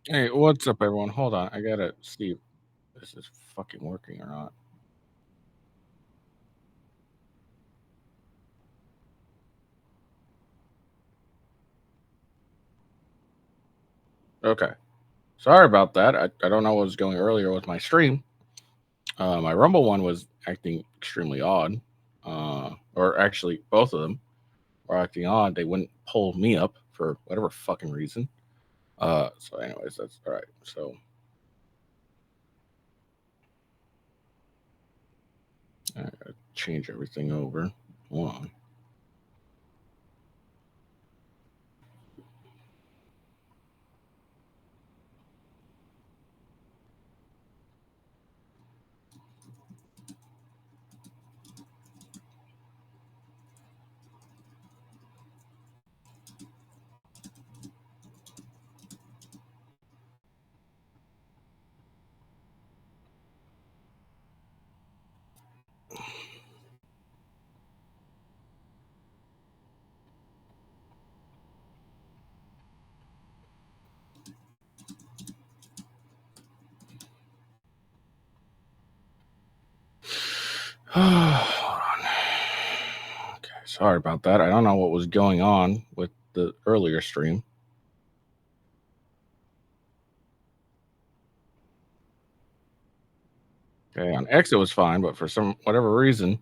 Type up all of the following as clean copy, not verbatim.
Hey, what's up, everyone? Hold on. I gotta see if this is fucking working or not. Okay. Sorry about that. I don't know what was going earlier with my stream. My Rumble one was acting extremely odd. Or actually, both of them were acting odd. They wouldn't pull me up for whatever fucking reason. So, anyways, that's all right. So, I gotta change everything over. Hold on. Hold on. Okay, sorry about that. I don't know what was going on with the earlier stream. Okay, on X it was fine, but for some whatever reason,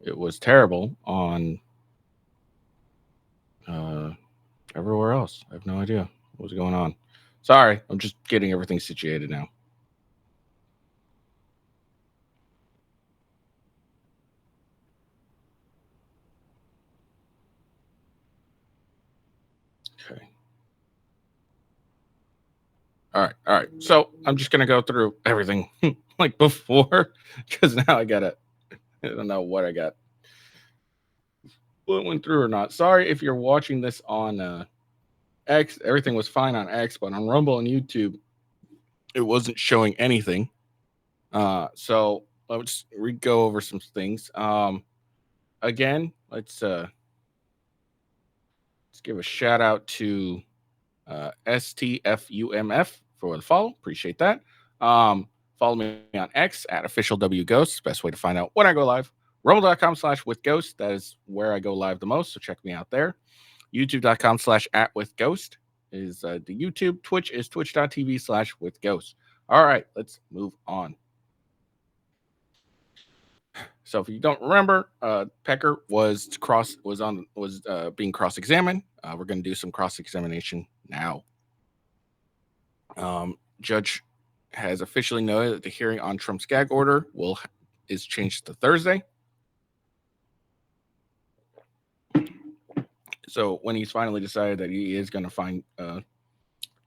it was terrible on uh, everywhere else. I have no idea what was going on. Sorry, I'm just getting everything situated now. Okay. All right. So I'm just gonna go through everything like before, because now I gotta. I don't know what I got. What went through or not. Sorry if you're watching this on X. Everything was fine on X, but on Rumble and YouTube, it wasn't showing anything. So let's go over some things. Again, let's give a shout out to STFUMF for the follow. Appreciate that. Follow me on X at officialwghost. Best way to find out when I go live. Rumble.com/withghost. That is where I go live the most. So check me out there. YouTube.com/@withghost is the YouTube. Twitch is twitch.tv/withghost. All right, let's move on. So if you don't remember, Pecker was being cross-examined. We're going to do some cross-examination now. Judge has officially noted that the hearing on Trump's gag order is changed to Thursday. So when he's finally decided that he is going to find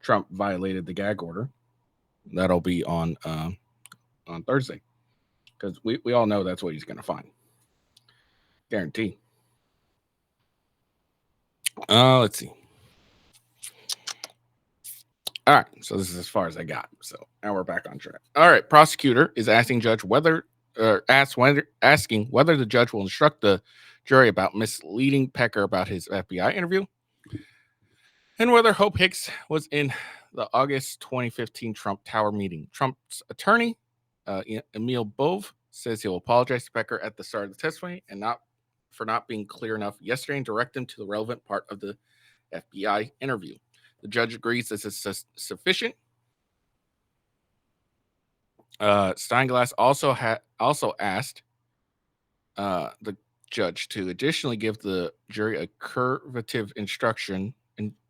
Trump violated the gag order, that'll be on Thursday, because we all know that's what he's going to find. Guarantee. Let's see. All right, so this is as far as I got. So now we're back on track. All right, prosecutor is asking asking whether the judge will instruct the jury about misleading Pecker about his FBI interview, and whether Hope Hicks was in the August 2015 Trump Tower meeting. Trump's attorney, Emil Bove, says he'll apologize to Pecker at the start of the testimony and not being clear enough yesterday and direct him to the relevant part of the FBI interview. The judge agrees this is sufficient. Steinglass also asked the judge to additionally give the jury a curative instruction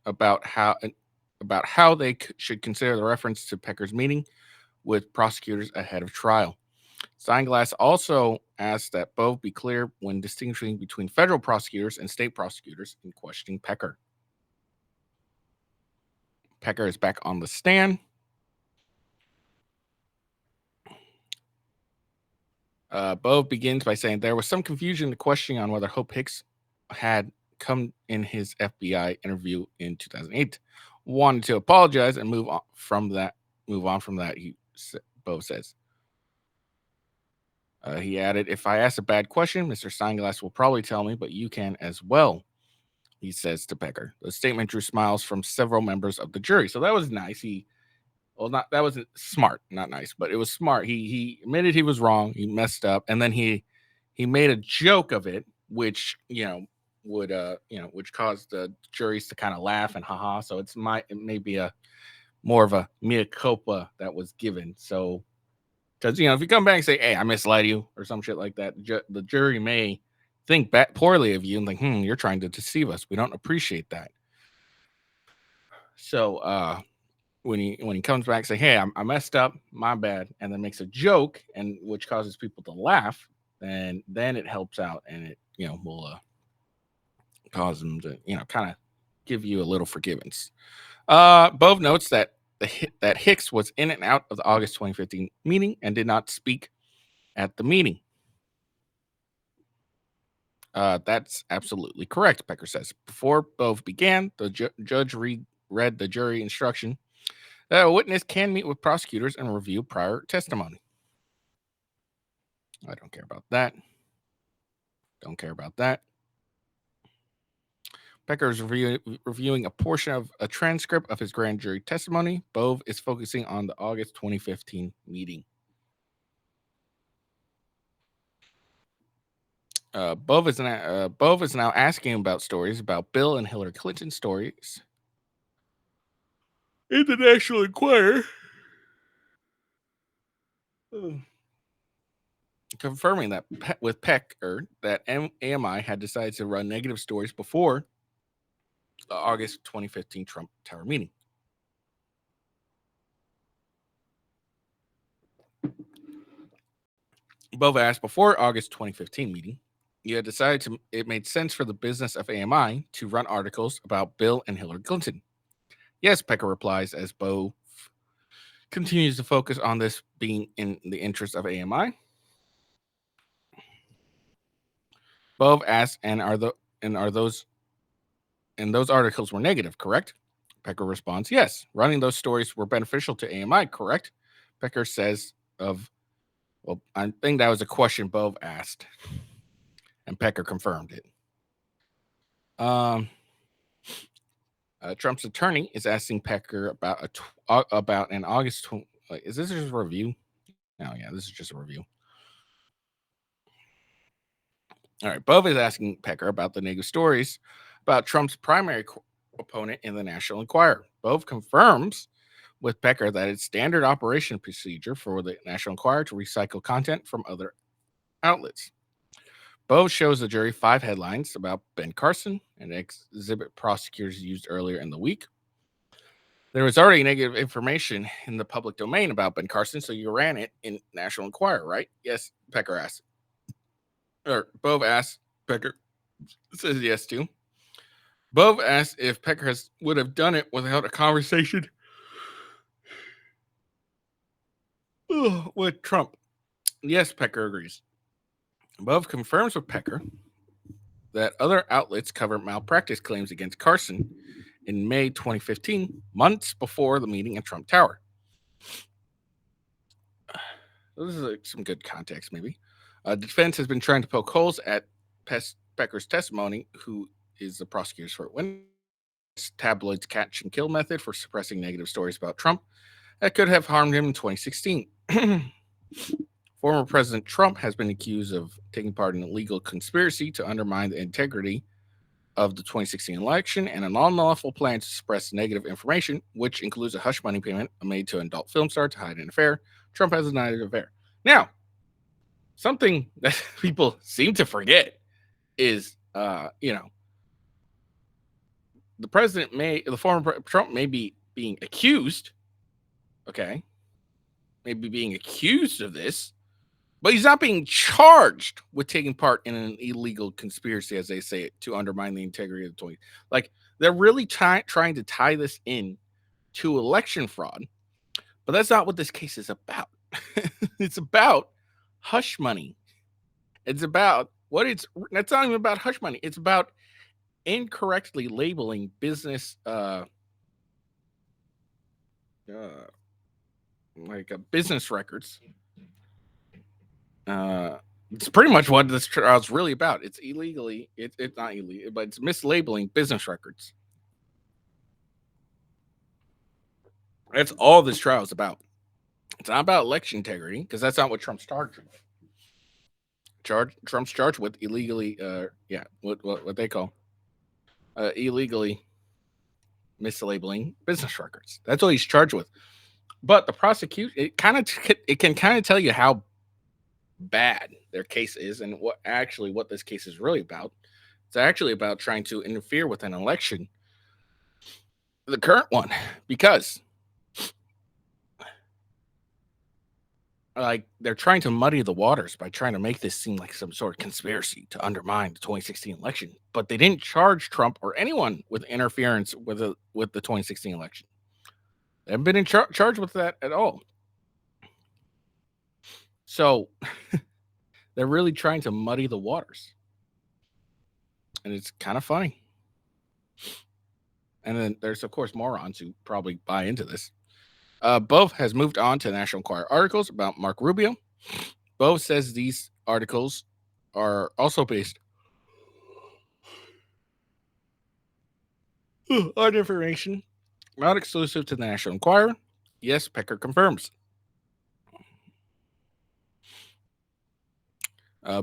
about how they should consider the reference to Pecker's meeting with prosecutors ahead of trial. Steinglass also asked that Bove be clear when distinguishing between federal prosecutors and state prosecutors in questioning Pecker. Pecker is back on the stand. Bove begins by saying there was some confusion in the questioning on whether Hope Hicks had come in his FBI interview in 2008. Wanted to apologize and move on from that. Bove says. He added, "If I ask a bad question, Mr. Steinglass will probably tell me, but you can as well." he says to Pecker. The statement drew smiles from several members of the jury. So that was nice. That wasn't smart, not nice, but it was smart. He admitted he was wrong. He messed up, and then he made a joke of it, which which caused the juries to kind of laugh and haha. So it may be a more of a mea culpa that was given. So because if you come back and say, "Hey, I misled you" or some shit like that, the jury may think back poorly of you and think, "You're trying to deceive us. We don't appreciate that." So when he comes back and say, "Hey, I messed up, my bad," and then makes a joke and which causes people to laugh, then it helps out and it will cause them to kind of give you a little forgiveness. Bove notes that that Hicks was in and out of the August 2015 meeting and did not speak at the meeting. That's absolutely correct, Pecker says. Before Bove began, the judge read the jury instruction that a witness can meet with prosecutors and review prior testimony. I don't care about that. Don't care about that. Pecker is reviewing a portion of a transcript of his grand jury testimony. Bove is focusing on the August 2015 meeting. Bove is now asking about stories about Bill and Hillary Clinton stories in the National Enquirer, confirming that with Pecker that AMI had decided to run negative stories before the August 2015 Trump Tower meeting. Bove asked before August 2015 meeting, you had decided it made sense for the business of AMI to run articles about Bill and Hillary Clinton. Yes, Pecker replies as Bove continues to focus on this being in the interest of AMI. Bove asks, those articles were negative, correct? Pecker responds, yes. Running those stories were beneficial to AMI, correct? Pecker says I think that was a question Bove asked, and Pecker confirmed it. Trump's attorney is asking Pecker about an August. Is this just a review? Oh yeah, this is just a review. All right, Bove is asking Pecker about the negative stories about Trump's primary opponent in the National Enquirer. Bove confirms with Pecker that it's standard operation procedure for the National Enquirer to recycle content from other outlets. Bove shows the jury 5 headlines about Ben Carson, an exhibit prosecutors used earlier in the week. There was already negative information in the public domain about Ben Carson, so you ran it in National Enquirer, right? Yes, Pecker asked. Or Bove asked. Pecker says yes too. Bove asked if Pecker would have done it without a conversation with Trump. Yes, Pecker agrees. Bove confirms with Pecker that other outlets cover malpractice claims against Carson in May 2015, months before the meeting at Trump Tower. This is some good context, maybe. The defense has been trying to poke holes at Pecker's testimony, who is the prosecutor's for witness. Tabloid's catch and kill method for suppressing negative stories about Trump that could have harmed him in 2016. Former President Trump has been accused of taking part in a legal conspiracy to undermine the integrity of the 2016 election and an unlawful plan to suppress negative information, which includes a hush money payment made to an adult film star to hide an affair. Trump has denied an affair. Now, something that people seem to forget is, the former Trump may be being accused, maybe being accused of this, but he's not being charged with taking part in an illegal conspiracy, as they say it, to undermine the integrity of the 20. Like, they're really trying to tie this in to election fraud, but that's not what this case is about. It's about hush money. It's about that's not even about hush money. It's about incorrectly labeling business, business records, It's pretty much what this trial is really about. It's illegally, it's not illegal, but it's mislabeling business records. That's all this trial is about. It's not about election integrity because that's not what Trump's charged with. Trump's charged with illegally, what they call illegally mislabeling business records. That's what he's charged with. But the prosecution, it can kind of tell you how bad their case is and what this case is really about. It's actually about trying to interfere with an election, the current one, because like they're trying to muddy the waters by trying to make this seem like some sort of conspiracy to undermine the 2016 election. But they didn't charge Trump or anyone with interference with the 2016 election. They haven't been charged with that at all. So they're really trying to muddy the waters. And it's kind of funny. And then there's, of course, morons who probably buy into this. Bove has moved on to National Enquirer articles about Mark Rubio. Bove says these articles are also based on information not exclusive to the National Enquirer. Yes, Pecker confirms.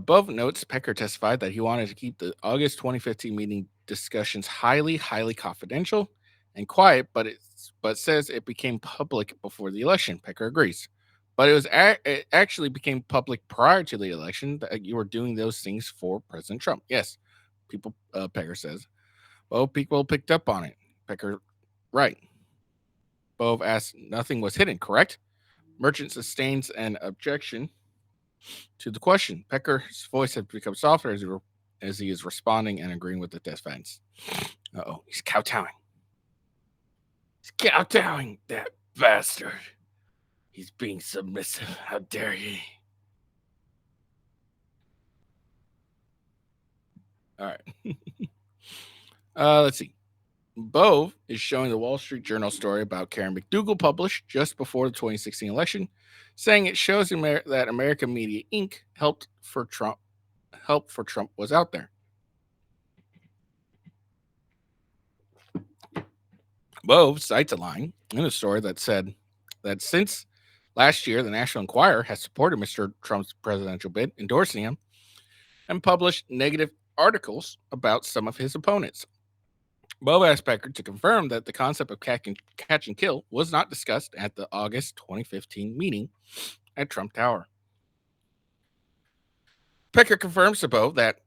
Bove notes Pecker testified that he wanted to keep the August 2015 meeting discussions highly, highly confidential and quiet, but says it became public before the election. Pecker agrees. But it actually became public prior to the election that you were doing those things for President Trump. Yes, Pecker says. Well, people picked up on it. Pecker, right. Bove asks, nothing was hidden, correct? Merchant sustains an objection to the question. Pecker's voice has become softer as he is responding and agreeing with the defense. Uh-oh, he's kowtowing. He's kowtowing, that bastard. He's being submissive. How dare he? All right. Let's see. Bove is showing the Wall Street Journal story about Karen McDougal published just before the 2016 election, saying it shows that American Media Inc. help for Trump was out there. Bove cites a line in a story that said that since last year, the National Enquirer has supported Mr. Trump's presidential bid, endorsing him, and published negative articles about some of his opponents. Bove asked Pecker to confirm that the concept of catch and kill was not discussed at the August 2015 meeting at Trump Tower. Pecker confirms to Bove that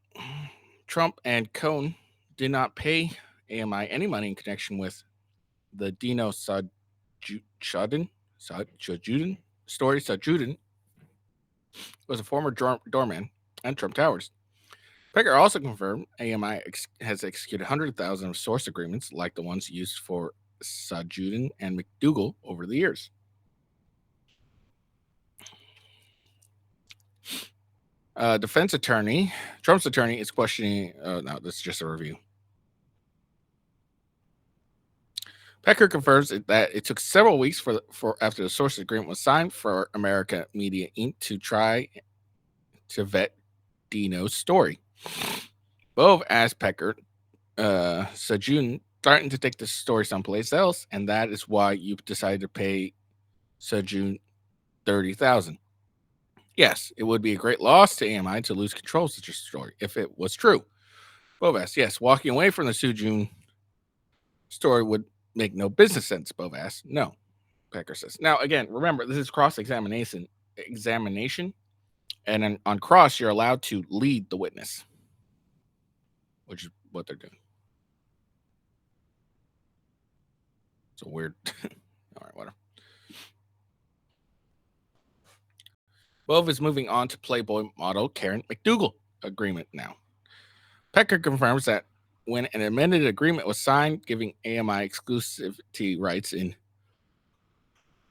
Trump and Cohn did not pay AMI any money in connection with the Dino Sajudin story. Sajudin was a former doorman at Trump Towers. Pecker also confirmed AMI has executed 100,000 of source agreements like the ones used for Sajudin and McDougal over the years. Defense attorney, Trump's attorney, is questioning. No, this is just a review. Pecker confirms that it took several weeks for after the source agreement was signed for America Media Inc. to try to vet Dino's story. Bove asked Pecker, Sajudin starting to take the story someplace else, and that is why you decided to pay Sajudin $30,000. Yes, it would be a great loss to AMI to lose control of such a story if it was true. Bove asked, yes, walking away from the Sajudin story would make no business sense. Bove asked, no. Pecker says. Now, again, remember, this is cross-examination, and then on cross, you're allowed to lead the witness, which is what they're doing. It's a weird. All right, whatever. Bove is moving on to Playboy model Karen McDougal agreement now. Pecker confirms that when an amended agreement was signed giving AMI exclusivity rights in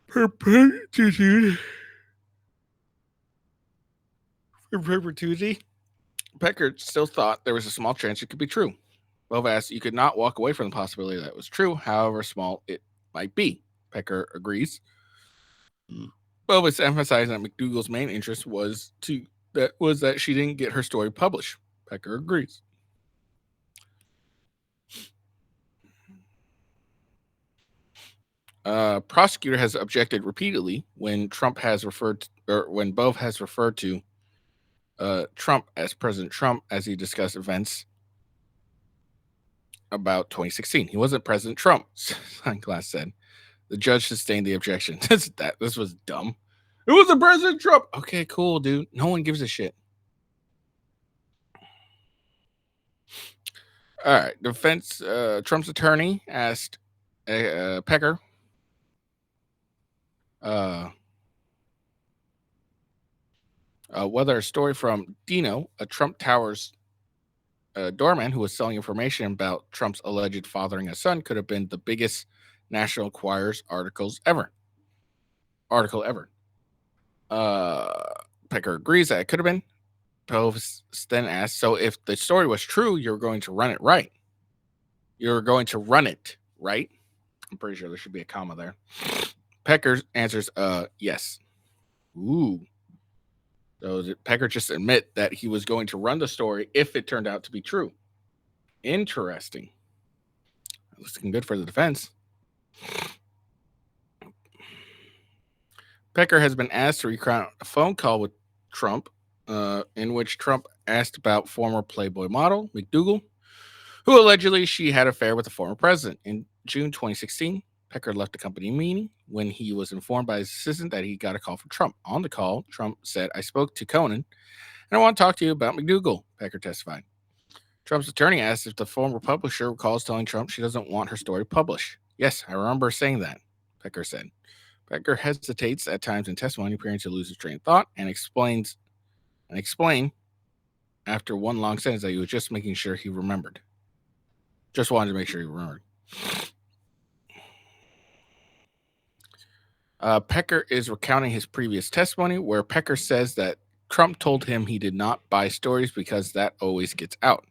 perpetuity, Pecker still thought there was a small chance it could be true. Bove asked, you could not walk away from the possibility that it was true, however small it might be. Pecker agrees. Bove is emphasizing that McDougal's main interest was to that she didn't get her story published. Pecker agrees. Prosecutor has objected repeatedly when Trump has referred to, or when Bove has referred to Trump as President Trump as he discussed events about 2016. He wasn't President Trump, Seinglass said. The judge sustained the objection. This was dumb. It wasn't President Trump. Okay, cool, dude. No one gives a shit. All right. Defense Trump's attorney asked Pecker whether a story from Dino, a Trump Towers doorman who was selling information about Trump's alleged fathering a son, could have been the biggest National Enquirer's article ever. Pecker agrees that it could have been. Bove then asked, so if the story was true, you're going to run it right? You're going to run it, right? I'm pretty sure there should be a comma there. Pecker answers, yes. Ooh. So did Pecker just admit that he was going to run the story if it turned out to be true? Interesting. Looking good for the defense. Pecker has been asked to recount a phone call with Trump in which Trump asked about former Playboy model McDougal, who allegedly she had an affair with the former president. In June 2016, Pecker left the company meeting when he was informed by his assistant that he got a call from Trump. On the call, Trump said, I spoke to Conan, and I want to talk to you about McDougal, Pecker testified. Trump's attorney asked if the former publisher recalls telling Trump she doesn't want her story published. Yes, I remember saying that, Pecker said. Pecker hesitates at times in testimony, appearing to lose his train of thought, and explain after one long sentence that he was just making sure he remembered. Just wanted to make sure he remembered. Pecker is recounting his previous testimony, where Pecker says that Trump told him he did not buy stories because that always gets out.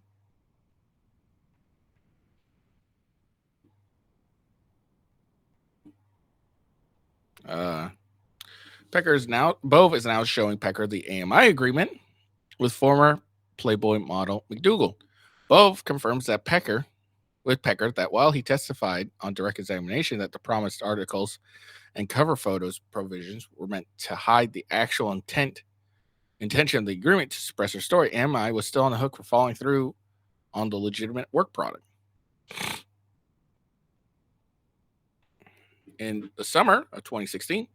Bove is now showing Pecker the AMI agreement with former Playboy model McDougal. Bove confirms that Pecker that while he testified on direct examination that the promised articles and cover photos provisions were meant to hide the actual intention of the agreement to suppress her story, AMI was still on the hook for following through on the legitimate work product. In the summer of 2016,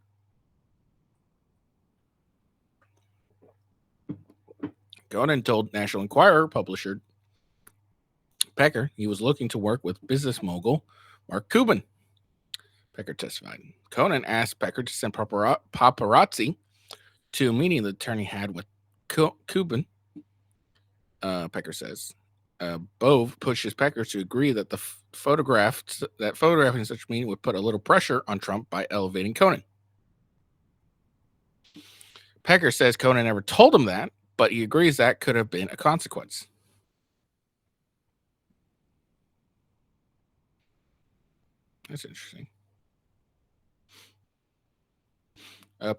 Conan told National Enquirer publisher Pecker he was looking to work with business mogul Mark Cuban. Pecker testified. Conan asked Pecker to send paparazzi to a meeting the attorney had with Cuban. Pecker says. Bove pushes Pecker to agree that photographing such a meeting would put a little pressure on Trump by elevating Conan. Pecker says Conan never told him that, but he agrees that could have been a consequence. That's interesting.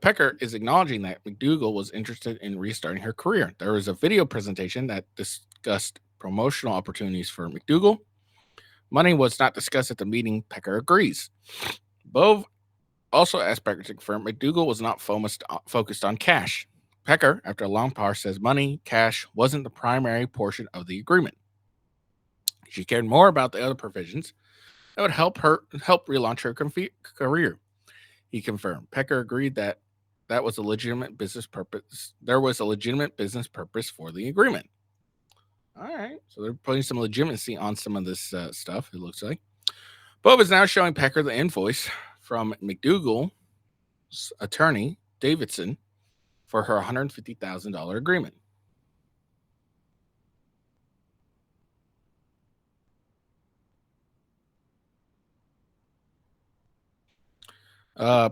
Pecker is acknowledging that McDougal was interested in restarting her career. There was a video presentation that discussed promotional opportunities for McDougal. Money was not discussed at the meeting. Pecker agrees. Bove also asked Pecker to confirm McDougal was not focused on cash. Pecker, after a long pause, says money, cash, wasn't the primary portion of the agreement. She cared more about the other provisions that would help relaunch her career. He confirmed. Pecker agreed that was a legitimate business purpose. There was a legitimate business purpose for the agreement. All right, so they're putting some legitimacy on some of this stuff, it looks like. Bove is now showing Pecker the invoice from McDougal's attorney, Davidson, for her $150,000 agreement.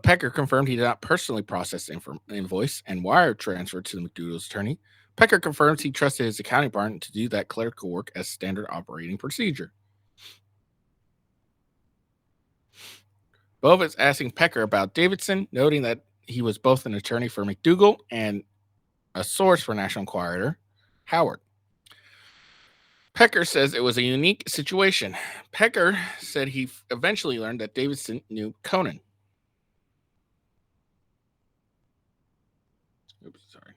Pecker confirmed he did not personally process the invoice and wire transfer to the McDougal's attorney. Pecker confirms he trusted his accounting partner to do that clerical work as standard operating procedure. Bove is asking Pecker about Davidson, noting that he was both an attorney for McDougal and a source for National Enquirer, Howard. Pecker says it was a unique situation. Pecker said he eventually learned that Davidson knew Conan. Oops, sorry.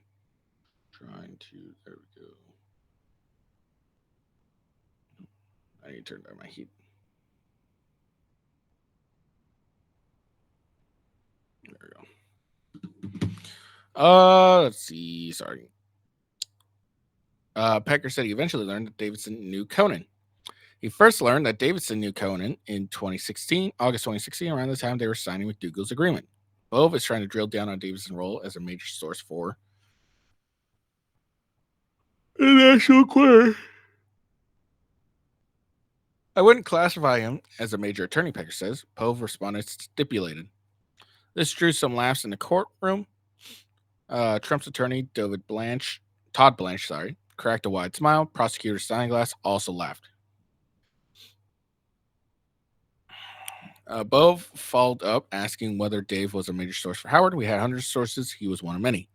There we go. I need to turn down my heat. There we go. Let's see. Sorry. Pecker said he eventually learned that Davidson knew Conan. He first learned that Davidson knew Conan in August 2016, around the time they were signing McDougal's agreement. Bove is trying to drill down on Davidson's role as a major source for the National Enquirer. I wouldn't classify him as a major attorney, Pecker says. Bove responded stipulated. This drew some laughs in the courtroom. Trump's attorney, Todd Blanche, cracked a wide smile. Prosecutor Steinglass also laughed. Bove followed up, asking whether Dave was a major source for Howard. We had hundreds of sources. He was one of many.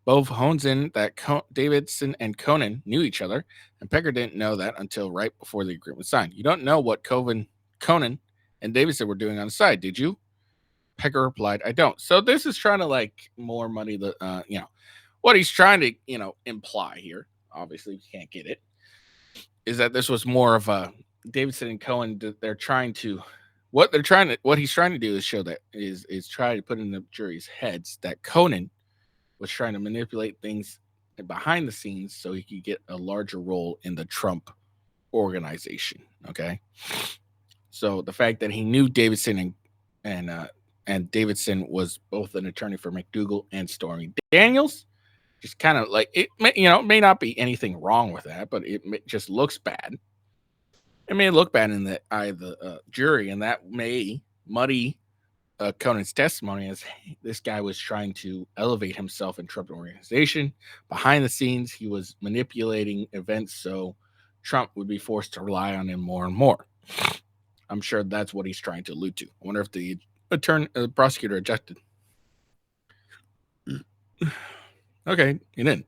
Bove hones in that Davidson and Conan knew each other, and Pecker didn't know that until right before the agreement was signed. You don't know what Conan and Davidson were doing on the side, did you? Pecker replied, I don't. So this is trying to more money. What he's trying to, imply here, obviously you can't get it, is that this was more of a Davidson and Cohen. They're trying to, what he's trying to do is show that is try to put in the jury's heads that Conan was trying to manipulate things behind the scenes so he could get a larger role in the Trump organization. Okay. So the fact that he knew Davidson and Davidson was both an attorney for McDougal and Stormy Daniels, just kind of it may not be anything wrong with that, but it just looks bad. It may look bad in the eye of the jury, and that may muddy Conan's testimony as this guy was trying to elevate himself in Trump organization. Behind the scenes, he was manipulating events so Trump would be forced to rely on him more and more. I'm sure that's what he's trying to allude to. I wonder if the prosecutor objected. Okay, he didn't.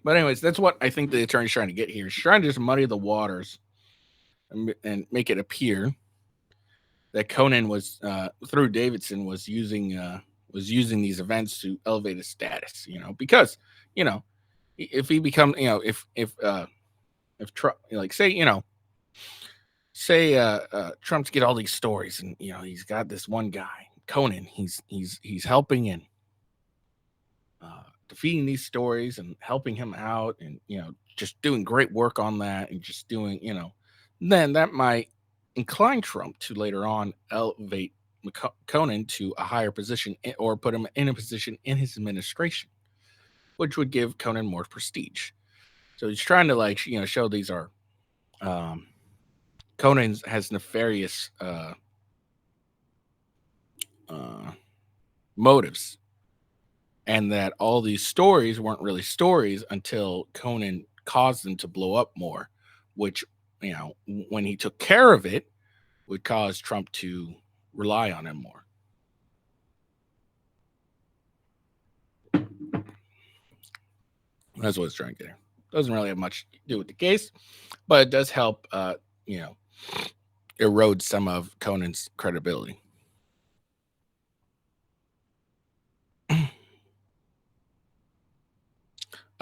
But anyways, that's what I think the attorney's trying to get here. He's trying to just muddy the waters and make it appear that Conan was through Davidson was using these events to elevate his status. Because if he becomes if Trump say Trump's get all these stories and he's got this one guy Conan he's helping in defeating these stories and helping him out and just doing great work on that and just doing then that might incline Trump to later on elevate Conan to a higher position or put him in a position in his administration, which would give Conan more prestige. So he's trying to show these are Conan has nefarious motives, and that all these stories weren't really stories until Conan caused them to blow up more, which when he took care of it would cause Trump to rely on him more. That's what it's trying to get here. Doesn't really have much to do with the case, but it does help erode some of Conan's credibility.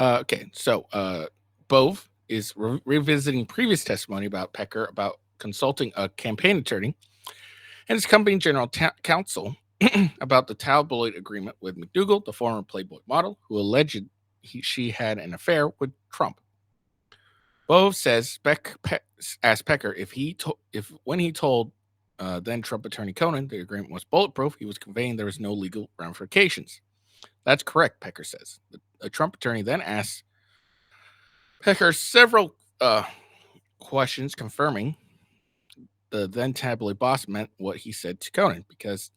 Okay, so Bove is revisiting previous testimony about Pecker about consulting a campaign attorney and his company general counsel about the tabloid agreement with McDougal, the former Playboy model, who alleged she had an affair with Trump. Bove says asked Pecker if when he told then Trump attorney Conan the agreement was bulletproof, he was conveying there was no legal ramifications. That's correct, Pecker says. The Trump attorney then asked Pecker several questions confirming the then tabloid boss meant what he said to Conan because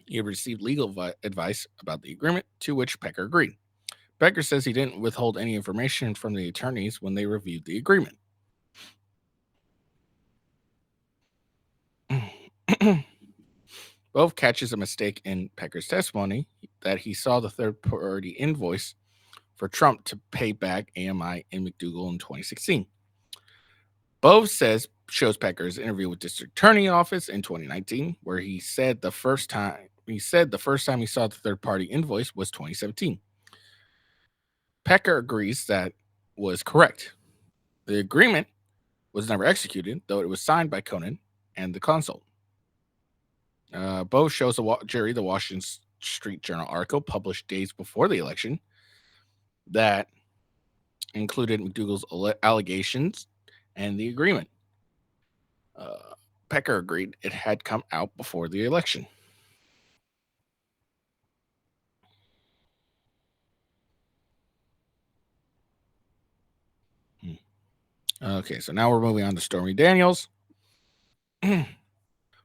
he had received legal advice about the agreement, to which Pecker agreed. Pecker says he didn't withhold any information from the attorneys when they reviewed the agreement. Bove catches a mistake in Pecker's testimony that he saw the third-party invoice for Trump to pay back AMI and McDougal in 2016. Bove shows Pecker's interview with District Attorney Office in 2019, where he said the first time he saw the third-party invoice was 2017. Pecker agrees that was correct. The agreement was never executed, though it was signed by Conan and the consul. Bove shows the jury the Washington Street Journal article published days before the election that included McDougal's allegations and the agreement. Pecker agreed it had come out before the election. Okay, so now we're moving on to Stormy Daniels.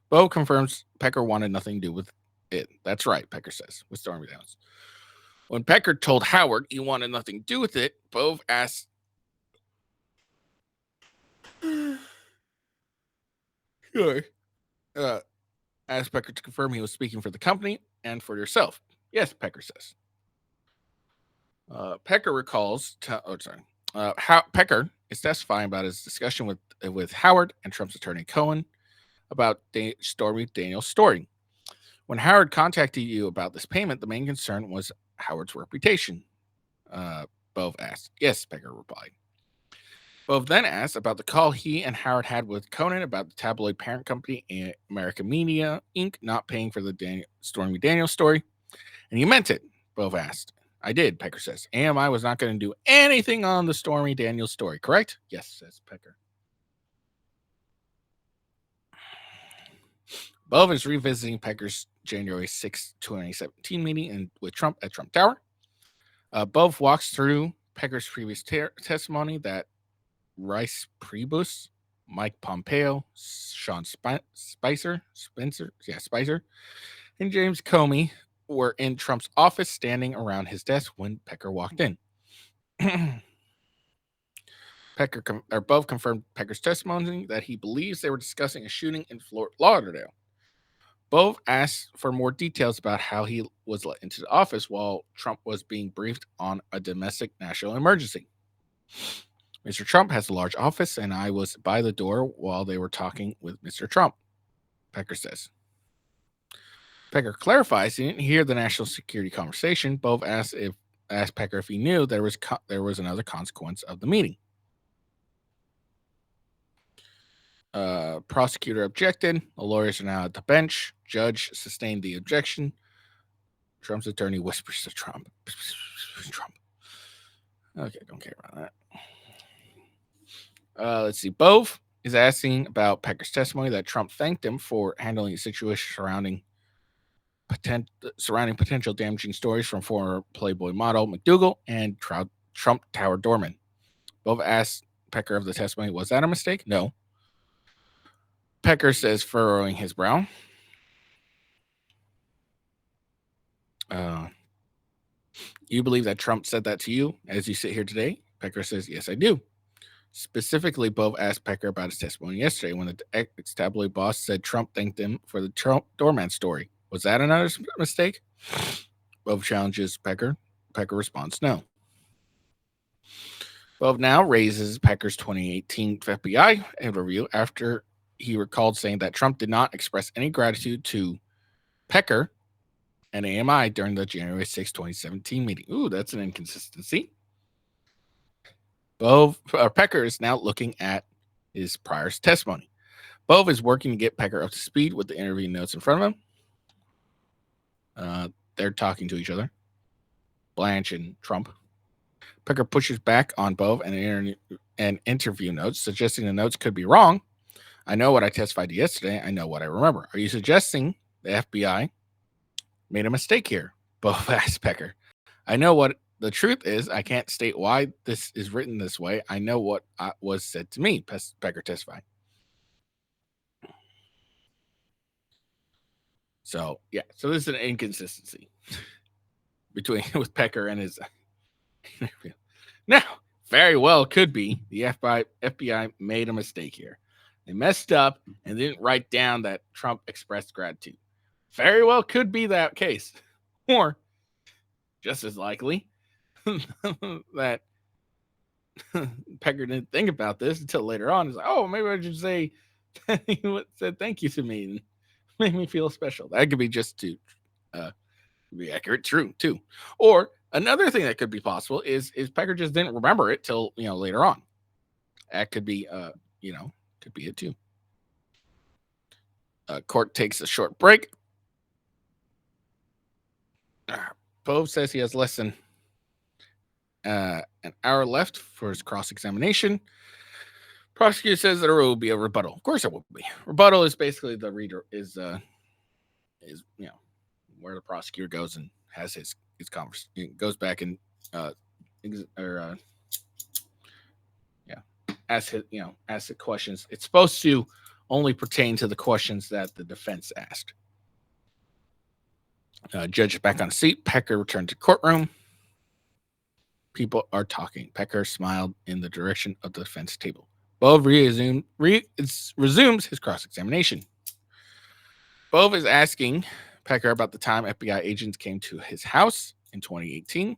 Bove confirms Pecker wanted nothing to do with it. That's right, Pecker says, with Stormy Daniels. When Pecker told Howard he wanted nothing to do with it, Bove asked asked Pecker to confirm he was speaking for the company and for yourself. Yes, Pecker says. Pecker recalls. Pecker is testifying about his discussion with Howard and Trump's attorney Cohen about Stormy Daniels' story. When Howard contacted you about this payment, the main concern was Howard's reputation. Bove asked. Yes, Pecker replied. Bove then asked about the call he and Howard had with Conan about the tabloid parent company American Media Inc. not paying for the Stormy Daniels story. And you meant it, Bove asked. I did, Pecker says. AMI was not going to do anything on the Stormy Daniels story, correct? Yes, says Pecker. Bove is revisiting Pecker's January 6, 2017 meeting with Trump at Trump Tower. Bove walks through Pecker's previous testimony that Rice Priebus, Mike Pompeo, Sean Spicer, and James Comey were in Trump's office standing around his desk when Pecker walked in. Bove confirmed Pecker's testimony that he believes they were discussing a shooting in Fort Lauderdale. Bove asked for more details about how he was let into the office while Trump was being briefed on a domestic national emergency. Mr. Trump has a large office, and I was by the door while they were talking with Mr. Trump, Pecker says. Pecker clarifies he didn't hear the national security conversation. Bove asked Pecker if he knew there was another consequence of the meeting. Prosecutor objected. The lawyers are now at the bench. Judge sustained the objection. Trump's attorney whispers to Trump. Trump. Okay, don't care about that. Let's see. Bove is asking about Pecker's testimony that Trump thanked him for handling a situation surrounding potential damaging stories from former Playboy model McDougal and Trump Tower doorman. Bove asked Pecker of the testimony, was that a mistake? No. Pecker says, furrowing his brow. You believe that Trump said that to you as you sit here today? Pecker says, yes, I do. Specifically, Bove asked Pecker about his testimony yesterday when the ex-tabloid boss said Trump thanked him for the Trump doorman story. Was that another mistake? Bove challenges Pecker. Pecker responds, no. Bove now raises Pecker's 2018 FBI interview after he recalled saying that Trump did not express any gratitude to Pecker and AMI during the January 6, 2017 meeting. Ooh, that's an inconsistency. Pecker is now looking at his prior testimony. Bove is working to get Pecker up to speed with the interview notes in front of him. They're talking to each other, Blanche and Trump. Pecker pushes back on Bove and interview notes, suggesting the notes could be wrong. I know what I testified to yesterday. I know what I remember. Are you suggesting the FBI made a mistake here? Bove asked Pecker. I know what the truth is. I can't state why this is written this way. I know what was said to me, Pecker testified. So, yeah. So this is an inconsistency with Pecker and his interview. Now, very well could be the FBI made a mistake here. They messed up and didn't write down that Trump expressed gratitude. very well could be that case. Or just as likely that Pecker didn't think about this until later on. He's like, oh, maybe I should say he said thank you to me and make me feel special. That could be just to be accurate, true too. Or another thing that could be possible is Pecker just didn't remember it till later on. That could be could be it too. Court takes a short break. Bove says he has less than an hour left for his cross-examination. Prosecutor says that there will be a rebuttal. Of course, there will be. Rebuttal is basically the reader is where the prosecutor goes and has his conversation, goes back and ask the questions. It's supposed to only pertain to the questions that the defense asked. Judge is back on the seat. Pecker returned to courtroom. People are talking. Pecker smiled in the direction of the defense table. Bove resumes his cross-examination. Bove is asking Pecker about the time FBI agents came to his house in 2018.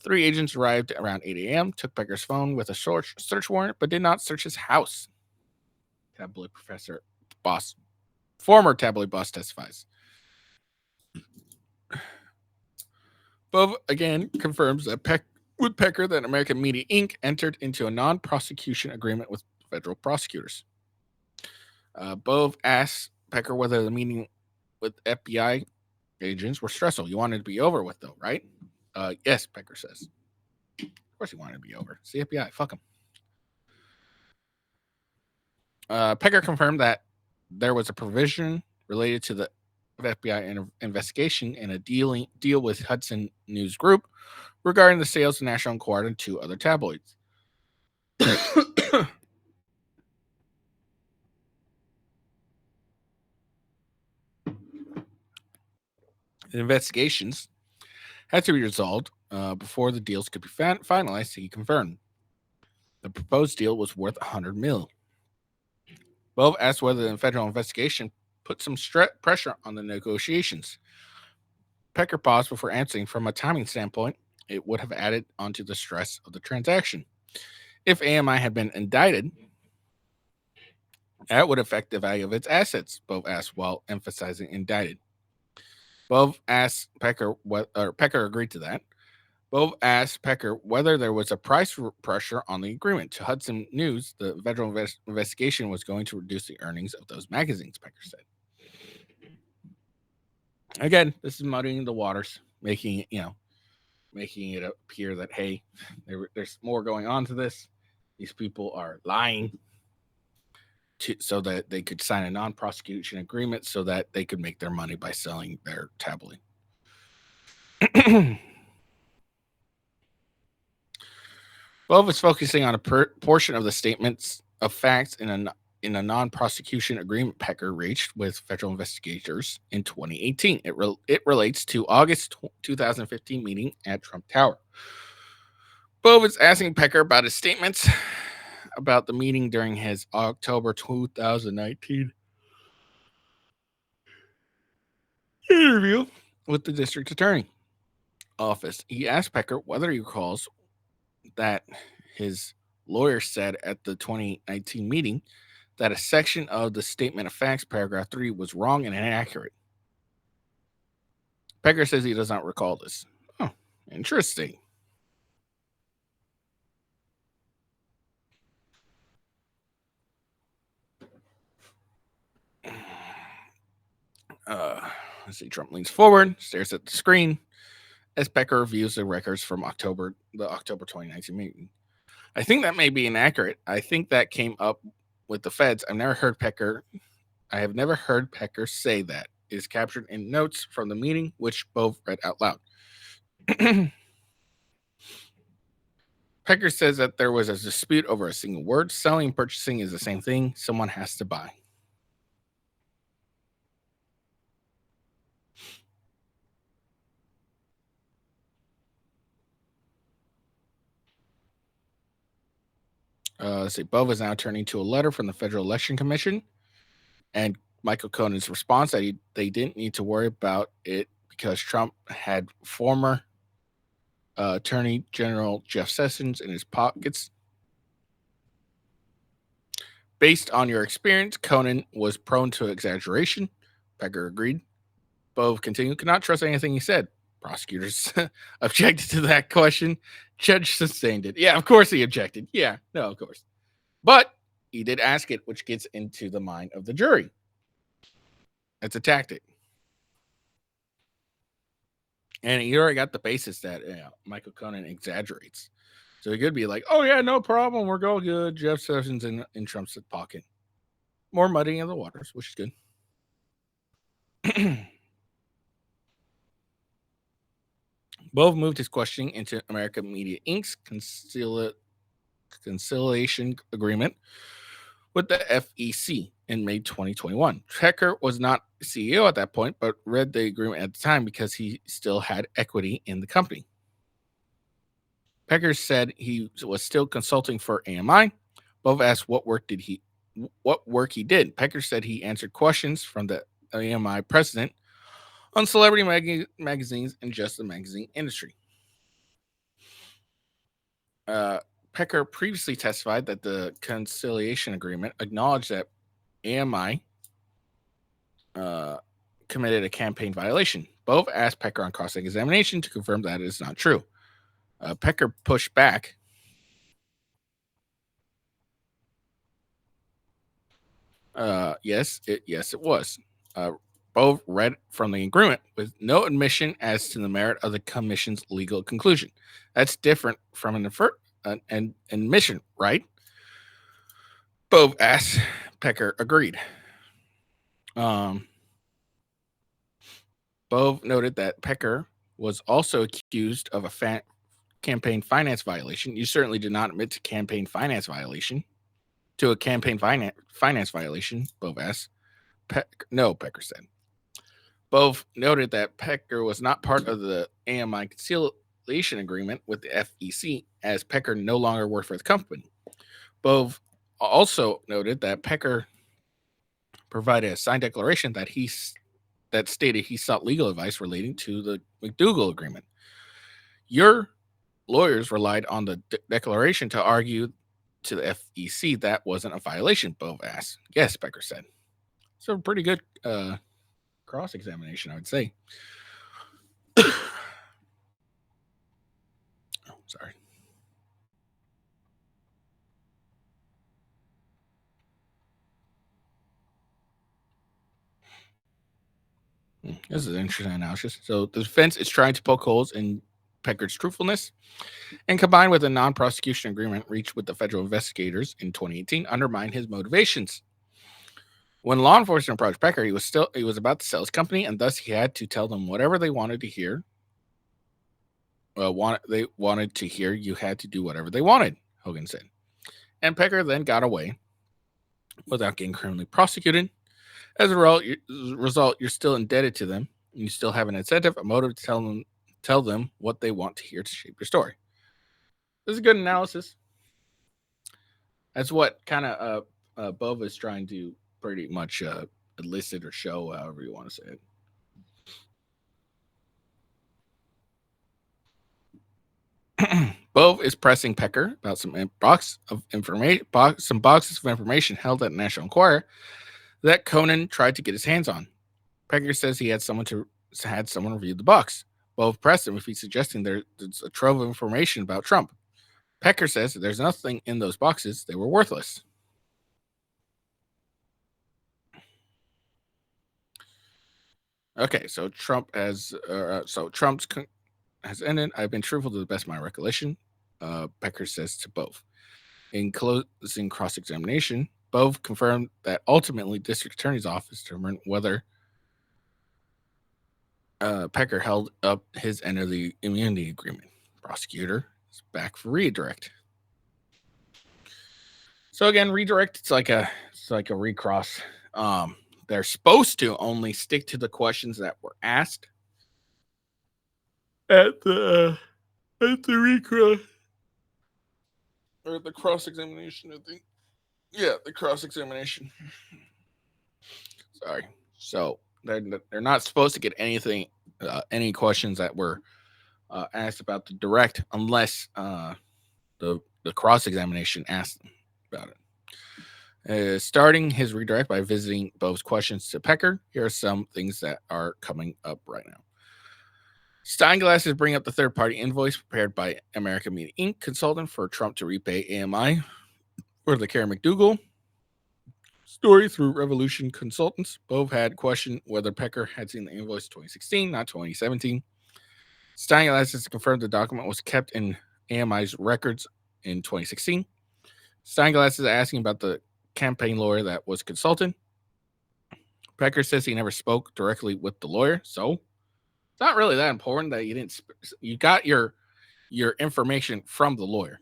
3 agents arrived around 8 a.m., took Pecker's phone with a search warrant, but did not search his house. Tabloid former tabloid boss testifies. Bove again confirms that Pecker that American Media Inc. entered into a non-prosecution agreement with federal prosecutors. Bove asks Pecker whether the meeting with FBI agents were stressful. You wanted to be over with, though, right? Yes, Pecker says. Of course he wanted to be over. It's the FBI. Fuck him. Pecker confirmed that there was a provision related to the FBI investigation and a deal with Hudson News Group regarding the sales of National Enquirer and 2 other tabloids. The investigations had to be resolved before the deals could be finalized. He confirmed the proposed deal was worth $100 million. Bove asked whether the federal investigation put some pressure on the negotiations. Pecker paused before answering. From a timing standpoint, it would have added onto the stress of the transaction. If AMI had been indicted, that would affect the value of its assets, Bove asked while emphasizing indicted. Bove asked Pecker, Pecker agreed to that. Bove asked Pecker whether there was a price pressure on the agreement. To Hudson News, the federal investigation was going to reduce the earnings of those magazines, Pecker said. Again, this is muddying the waters, making it appear that, hey, there's more going on to this. These people are lying so that they could sign a non-prosecution agreement so that they could make their money by selling their tabloid. Bove is focusing on a portion of the statements of facts in a non-prosecution agreement Pecker reached with federal investigators in 2018. It relates to August 2015 meeting at Trump Tower. Bove is asking Pecker about his statements about the meeting during his October 2019 interview with the district attorney office. He asked Pecker whether he recalls that his lawyer said at the 2019 meeting that a section of the statement of facts, paragraph 3, was wrong and inaccurate. Pecker says he does not recall this. Oh, interesting. Let's see. Trump leans forward, stares at the screen as Pecker reviews the records from the October 2019 meeting. I think that may be inaccurate. I think that came up with the feds. I have never heard Pecker say that. It is captured in notes from the meeting, which Bove read out loud. Pecker says that there was a dispute over a single word. Selling and purchasing is the same thing. Someone has to buy. Let's see. Bove is now turning to a letter from the Federal Election Commission, and Michael Conan's response that they didn't need to worry about it because Trump had former Attorney General Jeff Sessions in his pockets. Based on your experience, Conan was prone to exaggeration. Pecker agreed. Bove continued, could not trust anything he said. Prosecutors objected to that question. Judge sustained it. Yeah, of course he objected. Yeah, no, of course. But he did ask it, which gets into the mind of the jury. It's a tactic. And he already got the basis that Michael Conan exaggerates. So he could be like, oh, yeah, no problem. We're all good. Jeff Sessions in Trump's pocket. More muddying of the waters, which is good. Bove moved his questioning into American Media Inc.'s conciliation agreement with the FEC in May 2021. Pecker was not CEO at that point, but read the agreement at the time because he still had equity in the company. Pecker said he was still consulting for AMI. Bove asked what work he did. Pecker said he answered questions from the AMI president on celebrity magazines and just the magazine industry. Pecker previously testified that the conciliation agreement acknowledged that AMI committed a campaign violation. Bove asked Pecker on cross-examination to confirm that it is not true. Pecker pushed back. Yes, it was. Bove read from the agreement with no admission as to the merit of the commission's legal conclusion. That's different from an admission, right? Bove asked. Pecker agreed. Bove noted that Pecker was also accused of a campaign finance violation. You certainly did not admit to campaign finance violation. To a campaign finance violation, Bove asked. No, Pecker said. Bove noted that Pecker was not part of the AMI conciliation agreement with the FEC, as Pecker no longer worked for the company. Bove also noted that Pecker provided a signed declaration that stated he sought legal advice relating to the McDougal agreement. Your lawyers relied on the declaration to argue to the FEC that wasn't a violation, Bove asked. Yes, Pecker said. So a pretty good cross-examination, I would say. Oh, sorry. This is an interesting analysis. So the defense is trying to poke holes in Pecker's truthfulness, and combined with a non-prosecution agreement reached with the federal investigators in 2018, undermine his motivations. When law enforcement approached Pecker, he was about to sell his company, and thus he had to tell them whatever they wanted to hear. They wanted to hear, you had to do whatever they wanted, Hogan said. And Pecker then got away without getting criminally prosecuted. As a result, you're still indebted to them. And you still have an incentive, a motive to tell them what they want to hear to shape your story. This is a good analysis. That's what kind of Bova is trying to pretty much elicit or show, however you want to say it. Bove is pressing Pecker about some boxes of information held at National Enquirer that Conan tried to get his hands on. Pecker says he had someone review the box. Bove pressed him if he's suggesting there's a trove of information about Trump. Pecker says that there's nothing in those boxes; they were worthless. Okay, so Trump's has ended. I've been truthful to the best of my recollection. Pecker says to Bove. In closing cross-examination, Bove confirmed that ultimately District Attorney's Office determined whether Pecker held up his end of the immunity agreement. Prosecutor is back for redirect. So again, redirect, it's like a recross. They're supposed to only stick to the questions that were asked at the recross or the cross-examination, I think. Yeah, the cross-examination. Sorry. So they're not supposed to get anything, any questions that were asked about the direct, unless the cross examination asked them about it. Starting his redirect by visiting Bo's questions to Pecker, here are some things that are coming up right now. Steinglass is bringing up the third-party invoice prepared by American Media Inc. consultant for Trump to repay AMI for the Karen McDougal story through Revolution Consultants. Bo had questioned whether Pecker had seen the invoice 2016, not 2017. Steinglass has confirmed the document was kept in AMI's records in 2016. Steinglass is asking about the campaign lawyer that was consulted. Pecker says he never spoke directly with the lawyer, so it's not really that important that you got your information from the lawyer,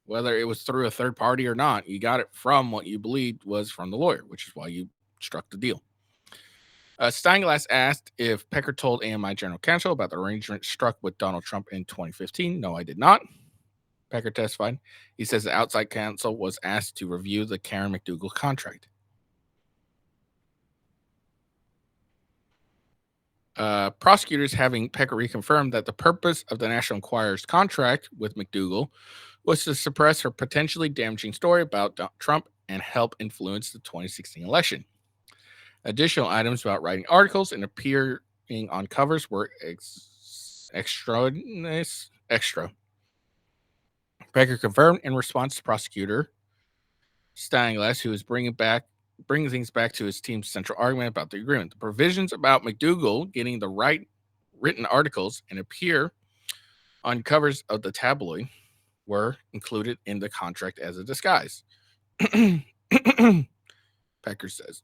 whether it was through a third party or not. You got it from what you believed was from the lawyer, which is why you struck the deal. Steinglass asked if Pecker told AMI General Counsel about the arrangement struck with Donald Trump in 2015. No, I did not. Pecker testified. He says the outside counsel was asked to review the Karen McDougal contract. Prosecutors having Pecker reconfirmed that the purpose of the National Enquirer's contract with McDougal was to suppress her potentially damaging story about Trump and help influence the 2016 election. Additional items about writing articles and appearing on covers were extra. Pecker confirmed in response to prosecutor Steinglass, who is bringing things back to his team's central argument about the agreement. The provisions about McDougal getting the right written articles and appear on covers of the tabloid were included in the contract as a disguise. Pecker says.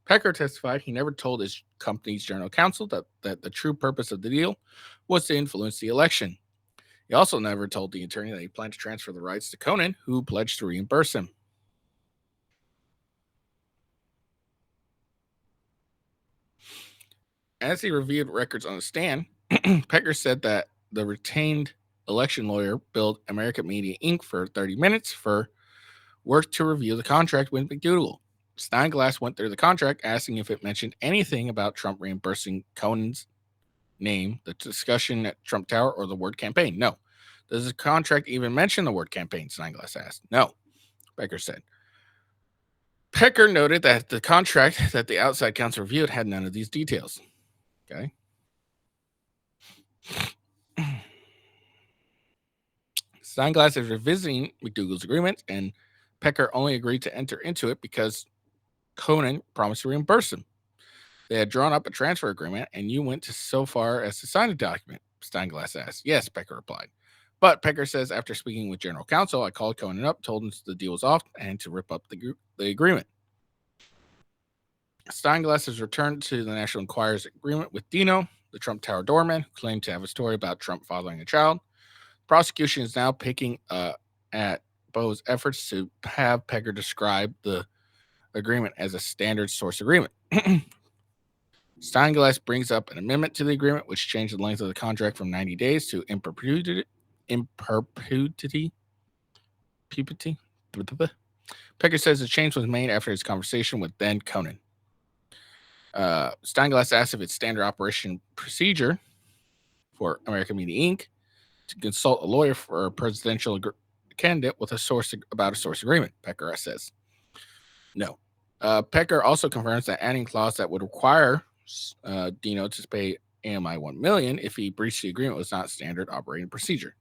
Pecker testified he never told his company's general counsel that the true purpose of the deal was to influence the election. He also never told the attorney that he planned to transfer the rights to Conan, who pledged to reimburse him. As he reviewed records on the stand, Pecker said that the retained election lawyer billed American Media Inc. for 30 minutes for work to review the contract with McDougal. Steinglass went through the contract, asking if it mentioned anything about Trump reimbursing Conan's name, the discussion at Trump Tower, or the word campaign. No. Does the contract even mention the word campaign? Steinglass asked. No, Pecker said. Pecker noted that the contract that the outside counsel reviewed had none of these details. Okay. Steinglass is revisiting McDougal's agreement, and Pecker only agreed to enter into it because Conan promised to reimburse him. They had drawn up a transfer agreement, and you went so far as to sign the document, Steinglass asked. Yes, Pecker replied. But Pecker says after speaking with general counsel, I called Conan up, told him the deal was off, and to rip up the agreement. Steinglass has returned to the National Enquirer's agreement with Dino, the Trump Tower doorman, who claimed to have a story about Trump fathering a child. Prosecution is now picking at Bo's efforts to have Pecker describe the agreement as a standard source agreement. Steinglass brings up an amendment to the agreement, which changed the length of the contract from 90 days to in perpetuity. Pecker says the change was made after his conversation with then Conan. Steinglass asked if it's standard operation procedure for American Media Inc. to consult a lawyer for a presidential candidate with a source agreement. Pecker says no. Pecker also confirms that adding clause that would require Dino to pay AMI $1 million if he breached the agreement was not standard operating procedure.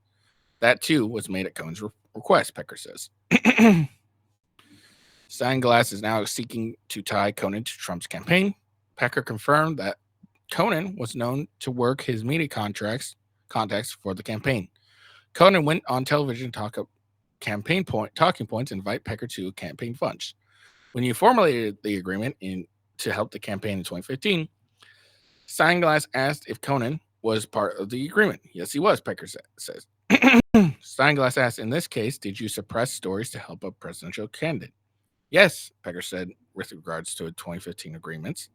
That too was made at Conan's request, Pecker says. Steinglass is now seeking to tie Conan to Trump's campaign. Pecker confirmed that Conan was known to work his media contacts for the campaign. Conan went on television to talk up talking points and invite Pecker to campaign funds. When you formulated the agreement to help the campaign in 2015, Steinglass asked if Conan was part of the agreement. Yes, he was, Pecker says. Steinglass asked, in this case, did you suppress stories to help a presidential candidate? Yes, Pecker said, with regards to 2015 agreements.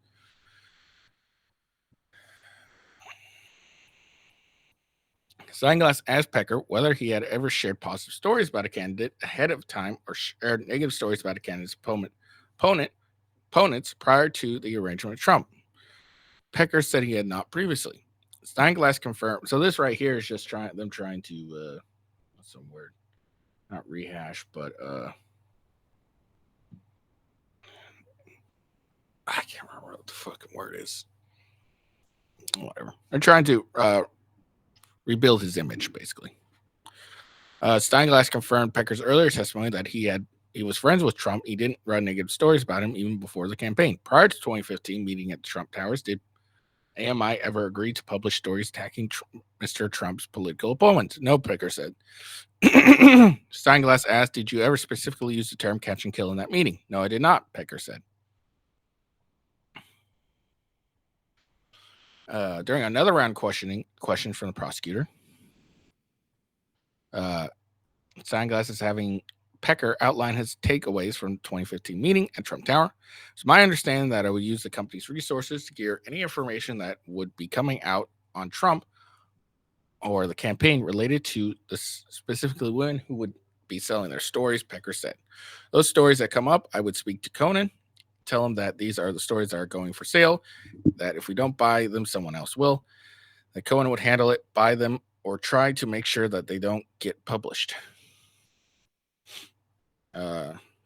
Steinglass asked Pecker whether he had ever shared positive stories about a candidate ahead of time or shared negative stories about a candidate's opponent opponents prior to the arrangement with Trump. Pecker said he had not previously. Steinglass confirmed. So this right here is just trying to what's some word? Not rehash, but I can't remember what the fucking word is. Whatever. They're trying to rebuild his image, basically. Steinglass confirmed Pecker's earlier testimony that he was friends with Trump. He didn't run negative stories about him even before the campaign. Prior to 2015 meeting at the Trump Towers, did AMI ever agree to publish stories attacking Mr. Trump's political opponents? No, Pecker said. Steinglass asked, did you ever specifically use the term catch and kill in that meeting? No, I did not, Pecker said. During another round questions from the prosecutor, Steinglass is having Pecker outline his takeaways from the 2015 meeting at Trump Tower. It's my understanding that I would use the company's resources to gear any information that would be coming out on Trump or the campaign related to specifically women who would be selling their stories, Pecker said. Those stories that come up, I would speak to Conan, tell him that these are the stories that are going for sale, that if we don't buy them, someone else will, that Conan would handle it, buy them, or try to make sure that they don't get published.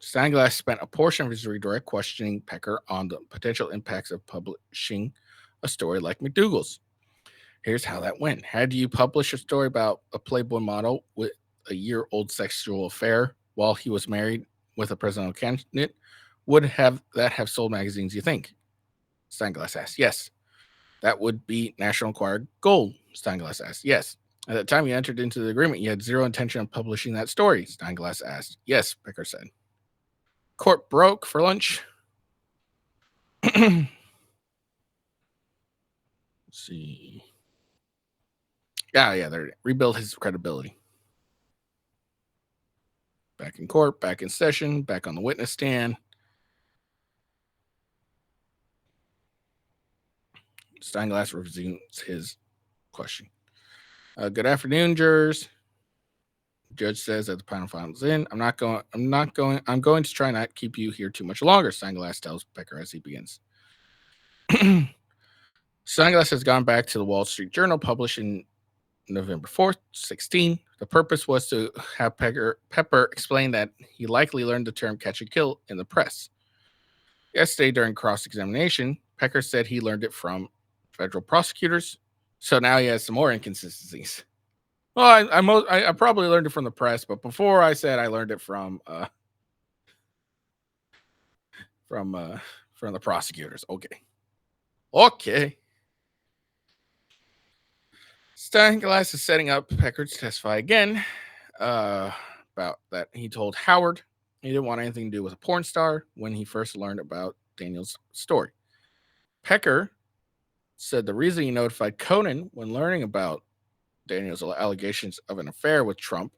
Steinglass spent a portion of his redirect questioning Pecker on the potential impacts of publishing a story like McDougal's. Here's how that went. Had you publish a story about a Playboy model with a year-old sexual affair while he was married with a presidential candidate, would that have sold magazines, you think? Steinglass asked. Yes. That would be National Enquirer gold, Steinglass asked. Yes. At the time you entered into the agreement, you had zero intention of publishing that story, Steinglass asked. Yes, Pecker said. Court broke for lunch. Let's see. Yeah, they're rebuild his credibility. Back in court, back in session, back on the witness stand. Steinglass resumes his question. Good afternoon, jurors. Judge says that the panel finals in. I'm going to try not to keep you here too much longer, Steinglass tells Pecker as he begins. Steinglass has gone back to the Wall Street Journal, published in November 4th, 2016. The purpose was to have Pepper explain that he likely learned the term catch and kill in the press. Yesterday, during cross-examination, Pecker said he learned it from federal prosecutors. So now he has some more inconsistencies. Well, I probably learned it from the press, but before I said I learned it from the prosecutors. Okay. Steinglass is setting up Pecker to testify again about that he told Howard he didn't want anything to do with a porn star when he first learned about Daniel's story. Pecker said the reason he notified Conan when learning about Daniel's allegations of an affair with Trump,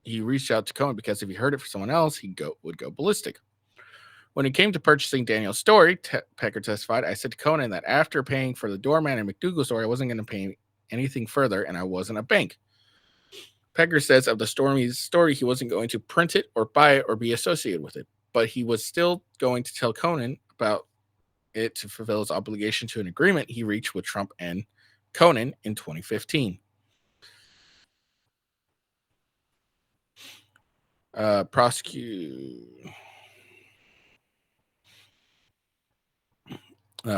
he reached out to Conan because if he heard it from someone else, he would go ballistic. When it came to purchasing Daniel's story, Pecker testified, I said to Conan that after paying for the doorman and McDougal story, I wasn't going to pay anything further, and I wasn't a bank. Pecker says of the Stormy's story, he wasn't going to print it or buy it or be associated with it, but he was still going to tell Conan about it to fulfill his obligation to an agreement he reached with Trump and Conan in 2015.